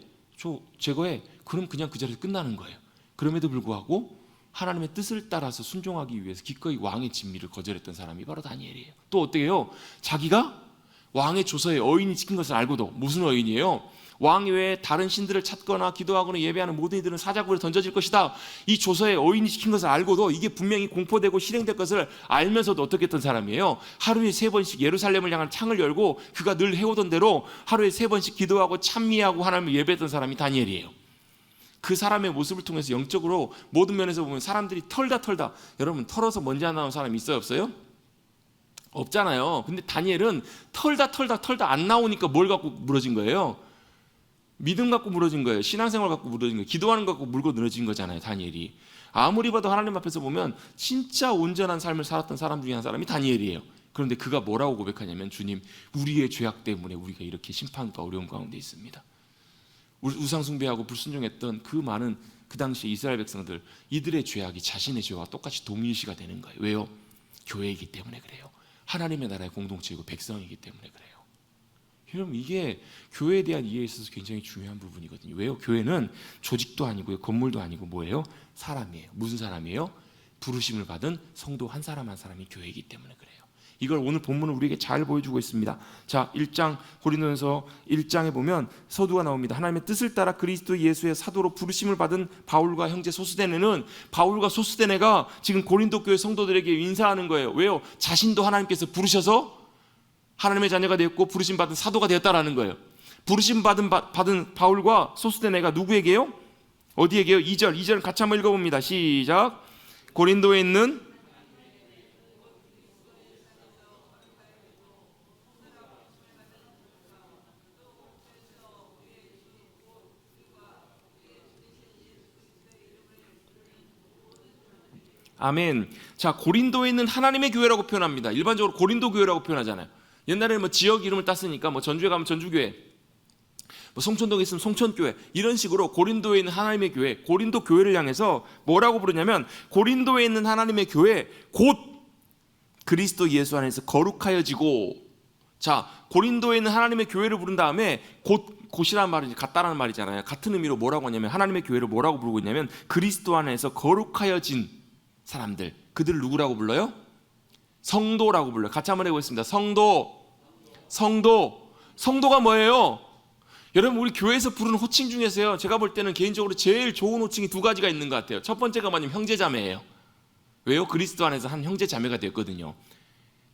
제거해? 그럼 그냥 그 자리에서 끝나는 거예요. 그럼에도 불구하고 하나님의 뜻을 따라서 순종하기 위해서 기꺼이 왕의 진미를 거절했던 사람이 바로 다니엘이에요. 또 어떻게 해요? 자기가 왕의 조서에 어인이 찍힌 것을 알고도, 무슨 어인이에요? 왕 외에 다른 신들을 찾거나 기도하거나 예배하는 모든 이들은 사자굴에 던져질 것이다. 이 조서에 어인이 찍힌 것을 알고도 이게 분명히 공포되고 실행될 것을 알면서도 어떻게 했던 사람이에요? 하루에 3번씩 예루살렘을 향한 창을 열고 그가 늘 해오던 대로 하루에 3번씩 기도하고 찬미하고 하나님을 예배했던 사람이 다니엘이에요. 그 사람의 모습을 통해서 영적으로 모든 면에서 보면 사람들이 털다 여러분 털어서 먼지 안 나온 사람 있어요, 없어요? 없잖아요. 근데 다니엘은 털다 안 나오니까 뭘 갖고 무너진 거예요? 믿음 갖고 무너진 거예요. 신앙생활 갖고 무너진 거예요. 기도하는 것 갖고 물고 늘어진 거잖아요, 다니엘이. 아무리 봐도 하나님 앞에서 보면 진짜 온전한 삶을 살았던 사람 중에 한 사람이 다니엘이에요. 그런데 그가 뭐라고 고백하냐면, 주님, 우리의 죄악 때문에 우리가 이렇게 심판과 어려움 가운데 있습니다. 우상 숭배하고 불순종했던 그 많은 그 당시 이스라엘 백성들, 이들의 죄악이 자신의 죄와 똑같이 동일시가 되는 거예요. 왜요? 교회이기 때문에 그래요. 하나님의 나라의 공동체이고 백성이기 때문에 그래요. 여러분 이게 교회에 대한 이해에 있어서 굉장히 중요한 부분이거든요. 왜요? 교회는 조직도 아니고요, 건물도 아니고 뭐예요? 사람이에요. 무슨 사람이에요? 부르심을 받은 성도 한 사람 한 사람이 교회이기 때문에 그래요. 이걸 오늘 본문은 우리에게 잘 보여주고 있습니다. 자, 1장 고린도전서 1장에 보면 서두가 나옵니다. 하나님의 뜻을 따라 그리스도 예수의 사도로 부르심을 받은 바울과 형제 소스데네는, 바울과 소스데네가 지금 고린도 교회 성도들에게 인사하는 거예요. 왜요? 자신도 하나님께서 부르셔서 하나님의 자녀가 되었고 부르심 받은 사도가 되었다라는 거예요. 부르심 받은 바울과 소스데네가 누구에게요? 어디에게요? 2절 같이 한번 읽어봅니다. 시작. 고린도에 있는 아멘. 자, 고린도에 있는 하나님의 교회라고 표현합니다. 일반적으로 고린도 교회라고 표현하잖아요. 옛날에는 뭐 지역 이름을 땄으니까 뭐 전주에 가면 전주교회, 뭐 송천동에 있으면 송천교회, 이런 식으로 고린도에 있는 하나님의 교회, 고린도 교회를 향해서 뭐라고 부르냐면 고린도에 있는 하나님의 교회 곧 그리스도 예수 안에서 거룩하여지고. 자, 고린도에 있는 하나님의 교회를 부른 다음에 곧이라는 말이 같다라는 말이잖아요. 같은 의미로 뭐라고 하냐면 하나님의 교회를 뭐라고 부르고 있냐면 그리스도 안에서 거룩하여진 사람들, 그들을 누구라고 불러요? 성도라고 불러요. 같이 한번 해보겠습니다. 성도가 뭐예요? 여러분, 우리 교회에서 부르는 호칭 중에서요, 제가 볼 때는 개인적으로 제일 좋은 호칭이 두 가지가 있는 것 같아요. 첫 번째가 뭐냐면 형제자매예요. 왜요? 그리스도 안에서 한 형제자매가 되었거든요.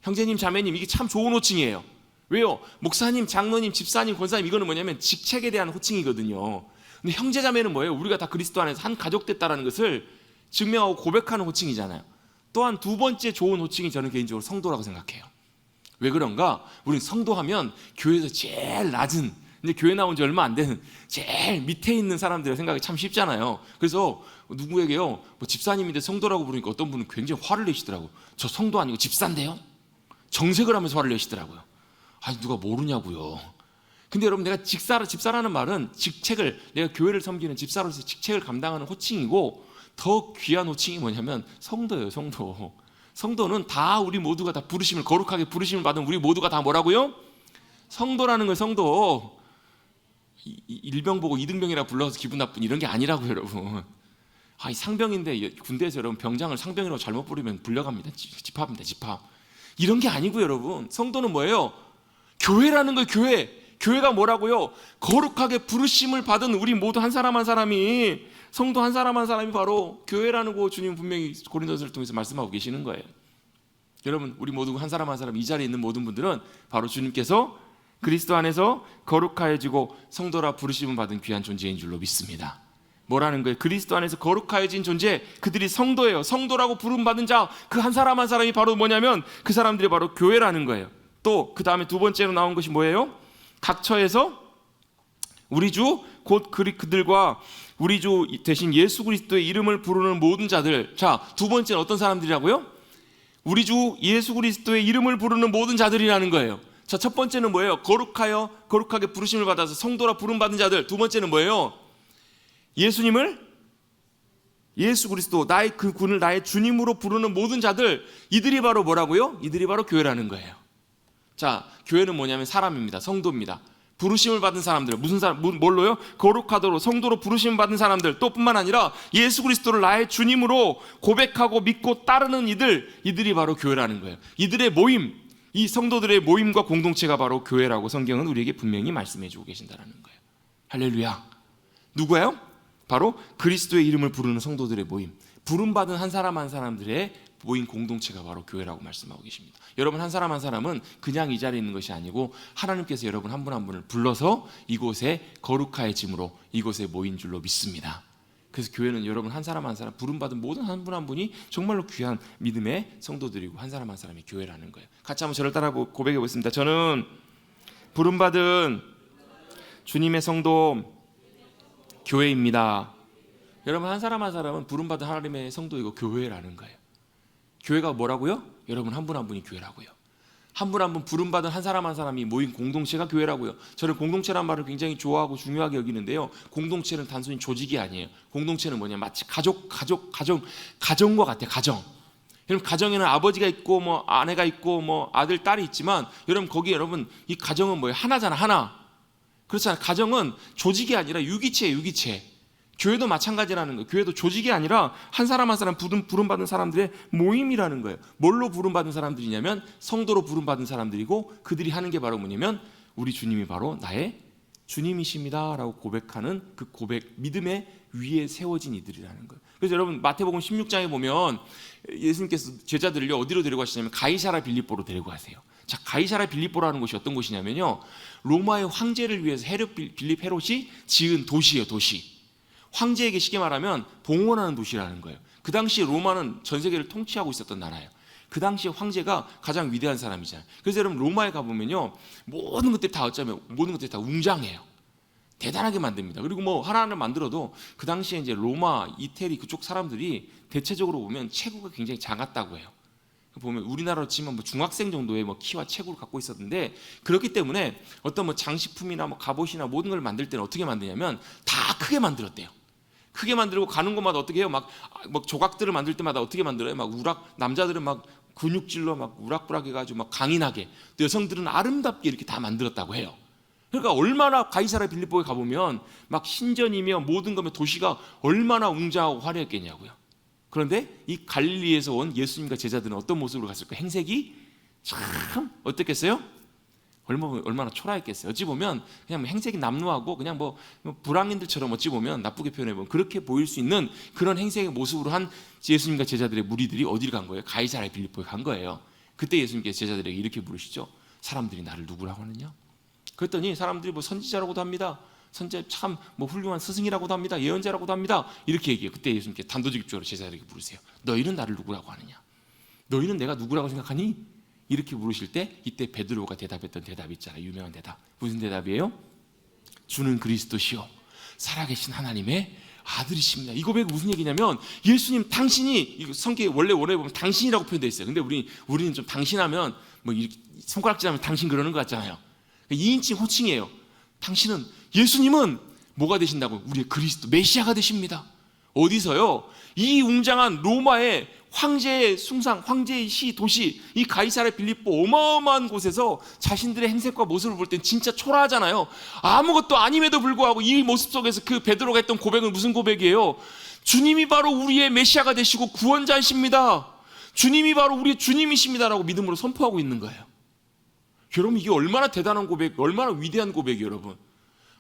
형제님, 자매님, 이게 참 좋은 호칭이에요. 왜요? 목사님, 장로님, 집사님, 권사님, 이거는 뭐냐면 직책에 대한 호칭이거든요. 근데 형제자매는 뭐예요? 우리가 다 그리스도 안에서 한 가족 됐다라는 것을 증명하고 고백하는 호칭이잖아요. 또한 두 번째 좋은 호칭이 저는 개인적으로 성도라고 생각해요. 왜 그런가? 우리는 성도하면 교회에서 제일 낮은, 근데 교회 나온 지 얼마 안 되는 제일 밑에 있는 사람들의 생각이 참 쉽잖아요. 그래서 누구에게요, 뭐 집사님인데 성도라고 부르니까 어떤 분은 굉장히 화를 내시더라고요. 저 성도 아니고 집사인데요? 정색을 하면서 화를 내시더라고요. 아니, 누가 모르냐고요. 근데 여러분, 내가 집사라는 말은 직책을, 내가 교회를 섬기는 집사로서 직책을 감당하는 호칭이고, 더 귀한 호칭이 뭐냐면 성도예요. 성도는 다 우리 모두가 다 부르심을, 거룩하게 부르심을 받은 우리 모두가 다 뭐라고요? 성도라는 거예요. 성도. 일병 보고 이등병이라 불러서 기분 나쁜 이런 게 아니라고요, 여러분. 이 상병인데 군대에서 여러분 병장을 상병이라고 잘못 부르면 불려갑니다. 집합입니다. 집합. 이런 게 아니고요, 여러분. 성도는 뭐예요? 교회라는 거예요. 교회가 뭐라고요? 거룩하게 부르심을 받은 우리 모두 한 사람 한 사람이, 성도 한 사람 한 사람이 바로 교회라는 거 주님 분명히 고린도서를 통해서 말씀하고 계시는 거예요. 여러분, 우리 모두 한 사람 한 사람, 이 자리에 있는 모든 분들은 바로 주님께서 그리스도 안에서 거룩하여지고 성도라 부르심을 받은 귀한 존재인 줄로 믿습니다. 뭐라는 거예요? 그리스도 안에서 거룩하여진 존재, 그들이 성도예요. 성도라고 부름받은 자, 그 한 사람 한 사람이 바로 뭐냐면 그 사람들이 바로 교회라는 거예요. 또 그 다음에 두 번째로 나온 것이 뭐예요? 각 처에서 우리 주 곧 그들과 우리 주 대신 예수 그리스도의 이름을 부르는 모든 자들. 자, 두 번째는 어떤 사람들이라고요? 우리 주 예수 그리스도의 이름을 부르는 모든 자들이라는 거예요. 자, 첫 번째는 뭐예요? 거룩하게 부르심을 받아서 성도라 부름받은 자들. 두 번째는 뭐예요? 예수 그리스도, 나의 그 군을 나의 주님으로 부르는 모든 자들. 이들이 바로 뭐라고요? 이들이 바로 교회라는 거예요. 자, 교회는 뭐냐면 사람입니다. 성도입니다. 부르심을 받은 사람들, 뭘로요? 거룩하도록 성도로 부르심을 받은 사람들, 또 뿐만 아니라 예수 그리스도를 나의 주님으로 고백하고 믿고 따르는 이들이 바로 교회라는 거예요. 이들의 모임, 이 성도들의 모임과 공동체가 바로 교회라고 성경은 우리에게 분명히 말씀해 주고 계신다는 거예요. 할렐루야. 누구예요? 바로 그리스도의 이름을 부르는 성도들의 모임, 부름받은 한 사람 한 사람들의 모임 공동체가 바로 교회라고 말씀하고 계십니다. 여러분, 한 사람 한 사람은 그냥 이 자리에 있는 것이 아니고 하나님께서 여러분 한 분 한 분을 불러서 이곳에 거룩하여짐으로 이곳에 모인 줄로 믿습니다. 그래서 교회는 여러분 한 사람 한 사람, 부름받은 모든 한 분 한 분이 정말로 귀한 믿음의 성도들이고 한 사람 한 사람이 교회라는 거예요. 같이 한번 저를 따라 고백해 보겠습니다. 저는 부름받은 주님의 성도 교회입니다. 여러분, 한 사람 한 사람은 부름받은 하나님의 성도이고 교회라는 거예요. 교회가 뭐라고요? 여러분 한 분 한 분이 교회라고요. 한 분 한 분 부름받은 한 사람 한 사람이 모인 공동체가 교회라고요. 저는 공동체란 말을 굉장히 좋아하고 중요하게 여기는데요, 공동체는 단순히 조직이 아니에요. 공동체는 뭐냐, 마치 가정과 같아요. 여러분, 가정에는 아버지가 있고 뭐 아내가 있고 뭐 아들 딸이 있지만 여러분, 거기 여러분 이 가정은 뭐예요? 하나잖아, 하나. 그렇잖아요. 가정은 조직이 아니라 유기체예요, 유기체. 교회도 마찬가지라는 거예요. 교회도 조직이 아니라 한 사람 한 사람 부름받은 사람들의 모임이라는 거예요. 뭘로 부름받은 사람들이냐면 성도로 부름받은 사람들이고, 그들이 하는 게 바로 뭐냐면 우리 주님이 바로 나의 주님이십니다 라고 고백하는 그 고백, 믿음의 위에 세워진 이들이라는 거예요. 그래서 여러분, 마태복음 16장에 보면 예수님께서 제자들을 어디로 데리고 가시냐면 가이사랴 빌립보로 데리고 가세요. 자, 가이사랴 빌립보라는 곳이 어떤 곳이냐면요, 로마의 황제를 위해서 빌립 헤롯이 지은 도시예요. 도시. 황제에게 쉽게 말하면 봉헌하는 도시라는 거예요. 그 당시 로마는 전 세계를 통치하고 있었던 나라예요. 그 당시에 황제가 가장 위대한 사람이잖아요. 그래서 여러분 로마에 가보면요, 모든 것들이 다 어쩌면 모든 것들이 다 웅장해요. 대단하게 만듭니다. 그리고 뭐 하나를 만들어도 그 당시에 이제 로마, 이태리 그쪽 사람들이 대체적으로 보면 체구가 굉장히 작았다고 해요. 보면 우리나라로 치면 뭐 중학생 정도의 뭐 키와 체구를 갖고 있었는데, 그렇기 때문에 어떤 뭐 장식품이나 뭐 갑옷이나 모든 걸 만들 때는 어떻게 만드냐면 다 크게 만들었대요. 크게 만들고 가는 곳마다 어떻게 해요? 막 조각들을 만들 때마다 어떻게 만들어요? 막 남자들은 막 근육질로 막 우락부락 해가지고 막 강인하게, 또 여성들은 아름답게 이렇게 다 만들었다고 해요. 그러니까 얼마나 가이사랴 빌립보에 가보면 막 신전이며 모든 거며 도시가 얼마나 웅장하고 화려했겠냐고요. 그런데 이 갈릴리에서 온 예수님과 제자들은 어떤 모습으로 갔을까? 행색이 참 어떻겠어요? 얼마나 초라했겠어요. 어찌 보면 그냥 행색이 남루하고 그냥 뭐 불황인들처럼 어찌 보면 나쁘게 표현해보면 그렇게 보일 수 있는 그런 행색의 모습으로 한 예수님과 제자들의 무리들이 어디를 간 거예요? 가이사랴 빌립보에 간 거예요. 그때 예수님께서 제자들에게 이렇게 물으시죠. 사람들이 나를 누구라고 하느냐? 그랬더니 사람들이 뭐 선지자라고도 합니다. 선지자 참 뭐 훌륭한 스승이라고도 합니다. 예언자라고도 합니다. 이렇게 얘기해요. 그때 예수님께 단도직입적으로 제자들에게 물으세요. 너희는 나를 누구라고 하느냐? 너희는 내가 누구라고 생각하니? 이렇게 물으실 때 이때 베드로가 대답했던 대답이 있잖아요. 유명한 대답. 무슨 대답이에요? 주는 그리스도시요 살아계신 하나님의 아들이십니다. 이 고백이 무슨 얘기냐면, 예수님 당신이, 성경에 원래 보면 당신이라고 표현되어 있어요. 근데 우리는 좀 당신하면 뭐 이렇게 손가락질하면 당신 그러는 것 같잖아요. 2인칭 호칭이에요. 당신은, 예수님은 뭐가 되신다고? 우리의 그리스도 메시아가 되십니다. 어디서요? 이 웅장한 로마의 황제의 숭상, 황제의 시, 도시, 이 가이사랴 빌립보 어마어마한 곳에서 자신들의 행색과 모습을 볼 땐 진짜 초라하잖아요. 아무것도 아님에도 불구하고 이 모습 속에서 그 베드로가 했던 고백은 무슨 고백이에요? 주님이 바로 우리의 메시아가 되시고 구원자이십니다. 주님이 바로 우리의 주님이십니다라고 믿음으로 선포하고 있는 거예요. 여러분, 이게 얼마나 대단한 고백, 얼마나 위대한 고백이에요. 여러분,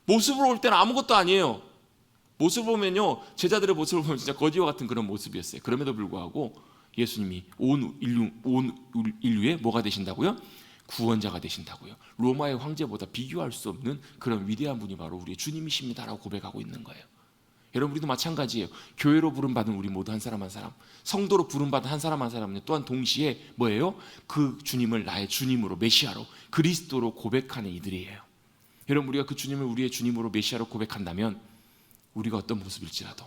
모습으로 볼 때는 아무것도 아니에요. 모습을 보면요, 제자들의 모습을 보면 진짜 거지와 같은 그런 모습이었어요. 그럼에도 불구하고 예수님이 온 인류의 뭐가 되신다고요? 구원자가 되신다고요. 로마의 황제보다 비교할 수 없는 그런 위대한 분이 바로 우리의 주님이십니다라고 고백하고 있는 거예요. 여러분, 우리도 마찬가지예요. 교회로 부름받은 우리 모두 한 사람 한 사람, 성도로 부름받은 한 사람 한 사람은 또한 동시에 뭐예요? 그 주님을 나의 주님으로, 메시아로, 그리스도로 고백하는 이들이에요. 여러분, 우리가 그 주님을 우리의 주님으로, 메시아로 고백한다면 우리가 어떤 모습일지라도,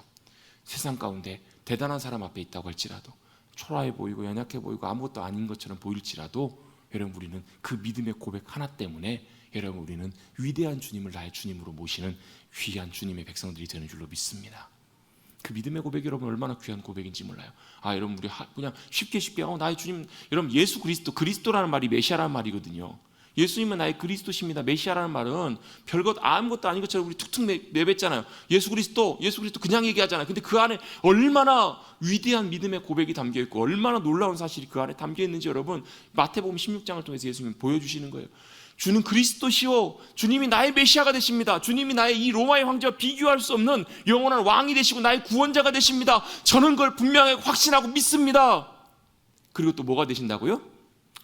세상 가운데 대단한 사람 앞에 있다고 할지라도, 초라해 보이고 연약해 보이고 아무것도 아닌 것처럼 보일지라도, 여러분, 우리는 그 믿음의 고백 하나 때문에 여러분, 우리는 위대한 주님을 나의 주님으로 모시는 귀한 주님의 백성들이 되는 줄로 믿습니다. 그 믿음의 고백이 여러분 얼마나 귀한 고백인지 몰라요. 여러분, 우리 그냥 쉽게 나의 주님, 여러분, 예수 그리스도라는 말이 메시아라는 말이거든요. 예수님은 나의 그리스도십니다. 메시아라는 말은 별것 아무것도 아닌 것처럼 우리 툭툭 내뱉잖아요. 예수 그리스도 그냥 얘기하잖아요. 근데 그 안에 얼마나 위대한 믿음의 고백이 담겨 있고 얼마나 놀라운 사실이 그 안에 담겨 있는지 여러분, 마태복음 16장을 통해서 예수님이 보여주시는 거예요. 주는 그리스도시요, 주님이 나의 메시아가 되십니다. 주님이 나의 이 로마의 황제와 비교할 수 없는 영원한 왕이 되시고 나의 구원자가 되십니다. 저는 그걸 분명하게 확신하고 믿습니다. 그리고 또 뭐가 되신다고요?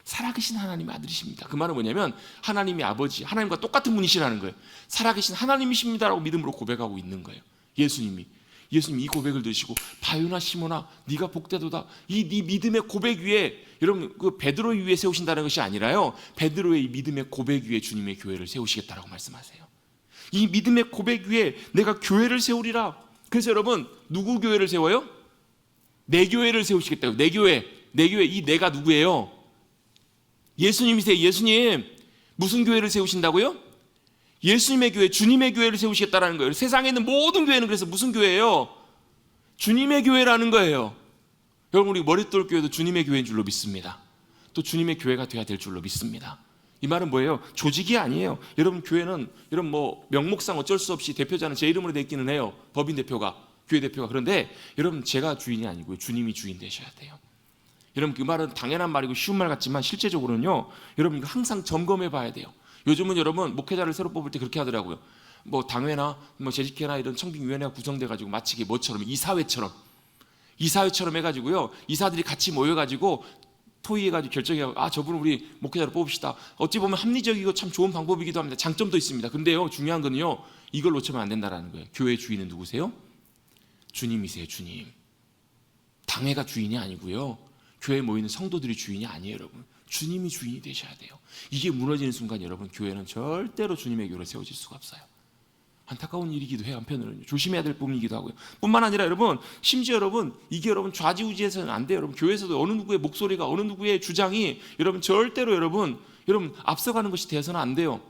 살아계신 하나님의 아들이십니다. 그 말은 뭐냐면 하나님이 아버지, 하나님과 똑같은 분이시라는 거예요. 살아계신 하나님이십니다라고 믿음으로 고백하고 있는 거예요. 예수님이 이 고백을 들으시고 바요나 시몬아 네가 복되도다, 이 네 믿음의 고백 위에, 여러분, 그 베드로 위에 세우신다는 것이 아니라요, 베드로의 이 믿음의 고백 위에 주님의 교회를 세우시겠다라고 말씀하세요. 이 믿음의 고백 위에 내가 교회를 세우리라. 그래서 여러분, 누구 교회를 세워요? 내 교회를 세우시겠다고. 내 교회, 이 내가 누구예요? 예수님이세요. 예수님. 무슨 교회를 세우신다고요? 예수님의 교회, 주님의 교회를 세우시겠다라는 거예요. 세상에 있는 모든 교회는 그래서 무슨 교회예요? 주님의 교회라는 거예요. 여러분, 우리 머릿돌 교회도 주님의 교회인 줄로 믿습니다. 또 주님의 교회가 돼야 될 줄로 믿습니다. 이 말은 뭐예요? 조직이 아니에요. 여러분, 교회는 여러분 뭐 명목상 어쩔 수 없이 대표자는 제 이름으로 돼 있기는 해요. 법인 대표가, 교회 대표가. 그런데 여러분, 제가 주인이 아니고요, 주님이 주인 되셔야 돼요. 여러분, 그 말은 당연한 말이고 쉬운 말 같지만 실제적으로는요, 여러분, 이거 항상 점검해 봐야 돼요. 요즘은 여러분, 목회자를 새로 뽑을 때 그렇게 하더라고요. 뭐 당회나 뭐 재직회나 이런 청빙위원회가 구성돼 가지고 마치 뭐처럼 이사회처럼 해가지고요, 이사들이 같이 모여가지고 토의해가지고 결정해가지고 저분을 우리 목회자로 뽑읍시다. 어찌 보면 합리적이고 참 좋은 방법이기도 합니다. 장점도 있습니다. 근데요, 중요한 건요, 이걸 놓치면 안 된다는 거예요. 교회 주인은 누구세요? 주님이세요. 주님. 당회가 주인이 아니고요, 교회에 모이는 성도들이 주인이 아니에요. 여러분, 주님이 주인이 되셔야 돼요. 이게 무너지는 순간 여러분, 교회는 절대로 주님의 교회로 세워질 수가 없어요. 안타까운 일이기도 해요. 한편으로는 조심해야 될 부분이기도 하고요. 뿐만 아니라 여러분, 심지어 여러분, 이게 여러분 좌지우지해서는 안 돼요. 여러분, 교회에서도 어느 누구의 목소리가, 어느 누구의 주장이 여러분 절대로 여러분 앞서가는 것이 되어서는 안 돼요.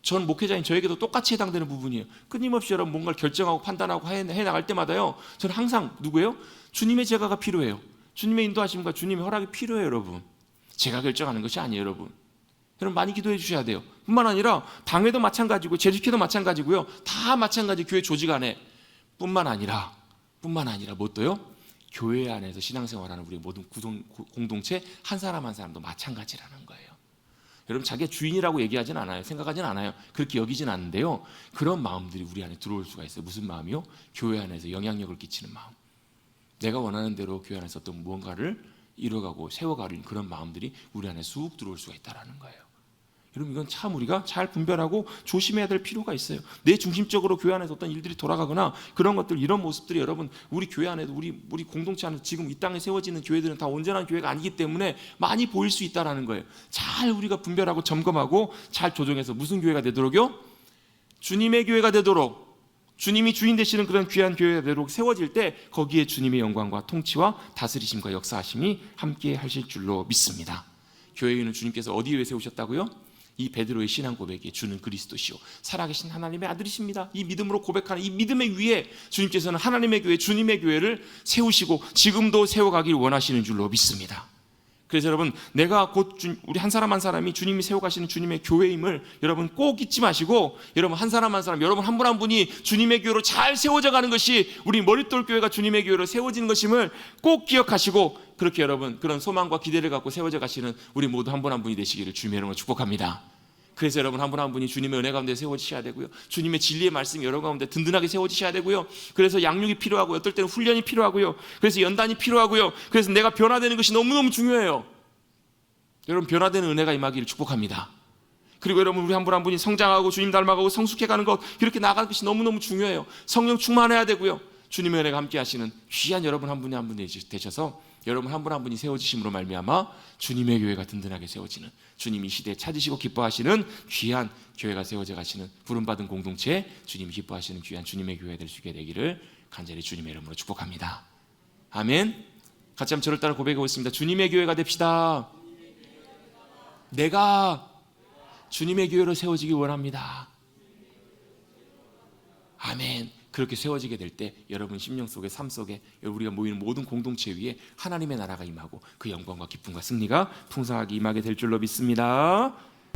전 목회자인 저에게도 똑같이 해당되는 부분이에요. 끊임없이 여러분 뭔가를 결정하고 판단하고 해나갈 때마다요, 저는 항상 누구예요? 주님의 제가가 필요해요. 주님의 인도하심과 주님의 허락이 필요해요. 여러분, 제가 결정하는 것이 아니에요. 여러분 많이 기도해 주셔야 돼요. 뿐만 아니라 당회도 마찬가지고 재직회도 마찬가지고요, 다 마찬가지. 교회 조직 안에 뿐만 아니라 뭣도요? 교회 안에서 신앙생활하는 우리 모든 공동체 한 사람 한 사람도 마찬가지라는 거예요. 여러분, 자기가 주인이라고 얘기하진 않아요. 생각하진 않아요. 그렇게 여기진 않는데요, 그런 마음들이 우리 안에 들어올 수가 있어요. 무슨 마음이요? 교회 안에서 영향력을 끼치는 마음. 내가 원하는 대로 교회 안에서 어떤 무언가를 이뤄가고 세워가는 그런 마음들이 우리 안에 쑥 들어올 수가 있다는 거예요. 여러분, 이건 참 우리가 잘 분별하고 조심해야 될 필요가 있어요. 내 중심적으로 교회 안에서 어떤 일들이 돌아가거나 그런 것들, 이런 모습들이 여러분, 우리 교회 안에도 우리 공동체 안에서 지금 이 땅에 세워지는 교회들은 다 온전한 교회가 아니기 때문에 많이 보일 수 있다는 거예요. 잘 우리가 분별하고 점검하고 잘 조정해서 무슨 교회가 되도록요? 주님의 교회가 되도록, 주님이 주인 되시는 그런 귀한 교회가 되도록 세워질 때 거기에 주님의 영광과 통치와 다스리심과 역사하심이 함께 하실 줄로 믿습니다. 교회는 주님께서 어디에 세우셨다고요? 이 베드로의 신앙 고백에 주는 그리스도시요 살아계신 하나님의 아들이십니다. 이 믿음으로 고백하는 이 믿음의 위에 주님께서는 하나님의 교회, 주님의 교회를 세우시고 지금도 세워가길 원하시는 줄로 믿습니다. 그래서 여러분, 내가 곧 우리 한 사람 한 사람이 주님이 세워가시는 주님의 교회임을 여러분 꼭 잊지 마시고, 여러분 한 사람 한 사람, 여러분 한 분 한 분이 주님의 교회로 잘 세워져 가는 것이 우리 머릿돌 교회가 주님의 교회로 세워지는 것임을 꼭 기억하시고, 그렇게 여러분 그런 소망과 기대를 갖고 세워져 가시는 우리 모두 한 분 한 분이 되시기를 주님의 이름으로 축복합니다. 그래서 여러분 한 분 한 분이 주님의 은혜 가운데 세워지셔야 되고요, 주님의 진리의 말씀이 여러분 가운데 든든하게 세워지셔야 되고요, 그래서 양육이 필요하고요, 어떨 때는 훈련이 필요하고요, 그래서 연단이 필요하고요, 그래서 내가 변화되는 것이 너무너무 중요해요. 여러분, 변화되는 은혜가 임하기를 축복합니다. 그리고 여러분, 우리 한 분 한 분이 성장하고 주님 닮아가고 성숙해가는 것, 이렇게 나아가는 것이 너무너무 중요해요. 성령 충만해야 되고요, 주님의 은혜가 함께 하시는 귀한 여러분 한 분이 한 분이 되셔서 여러분 한 분 한 분이 세워지심으로 말미암아 주님의 교회가 든든하게 세워지는, 주님이 이 시대에 찾으시고 기뻐하시는 귀한 교회가 세워져 가시는 부름받은 공동체, 주님이 기뻐하시는 귀한 주님의 교회가 될 수 있게 되기를 간절히 주님의 이름으로 축복합니다. 아멘. 같이 한번 저를 따라 고백해 보겠습니다. 주님의 교회가 됩시다. 내가 주님의 교회로 세워지기 원합니다. 아멘. 그렇게 세워지게 될 때 여러분 심령 속에, 삶 속에, 우리가 모이는 모든 공동체 위에 하나님의 나라가 임하고 그 영광과 기쁨과 승리가 풍성하게 임하게 될 줄로 믿습니다.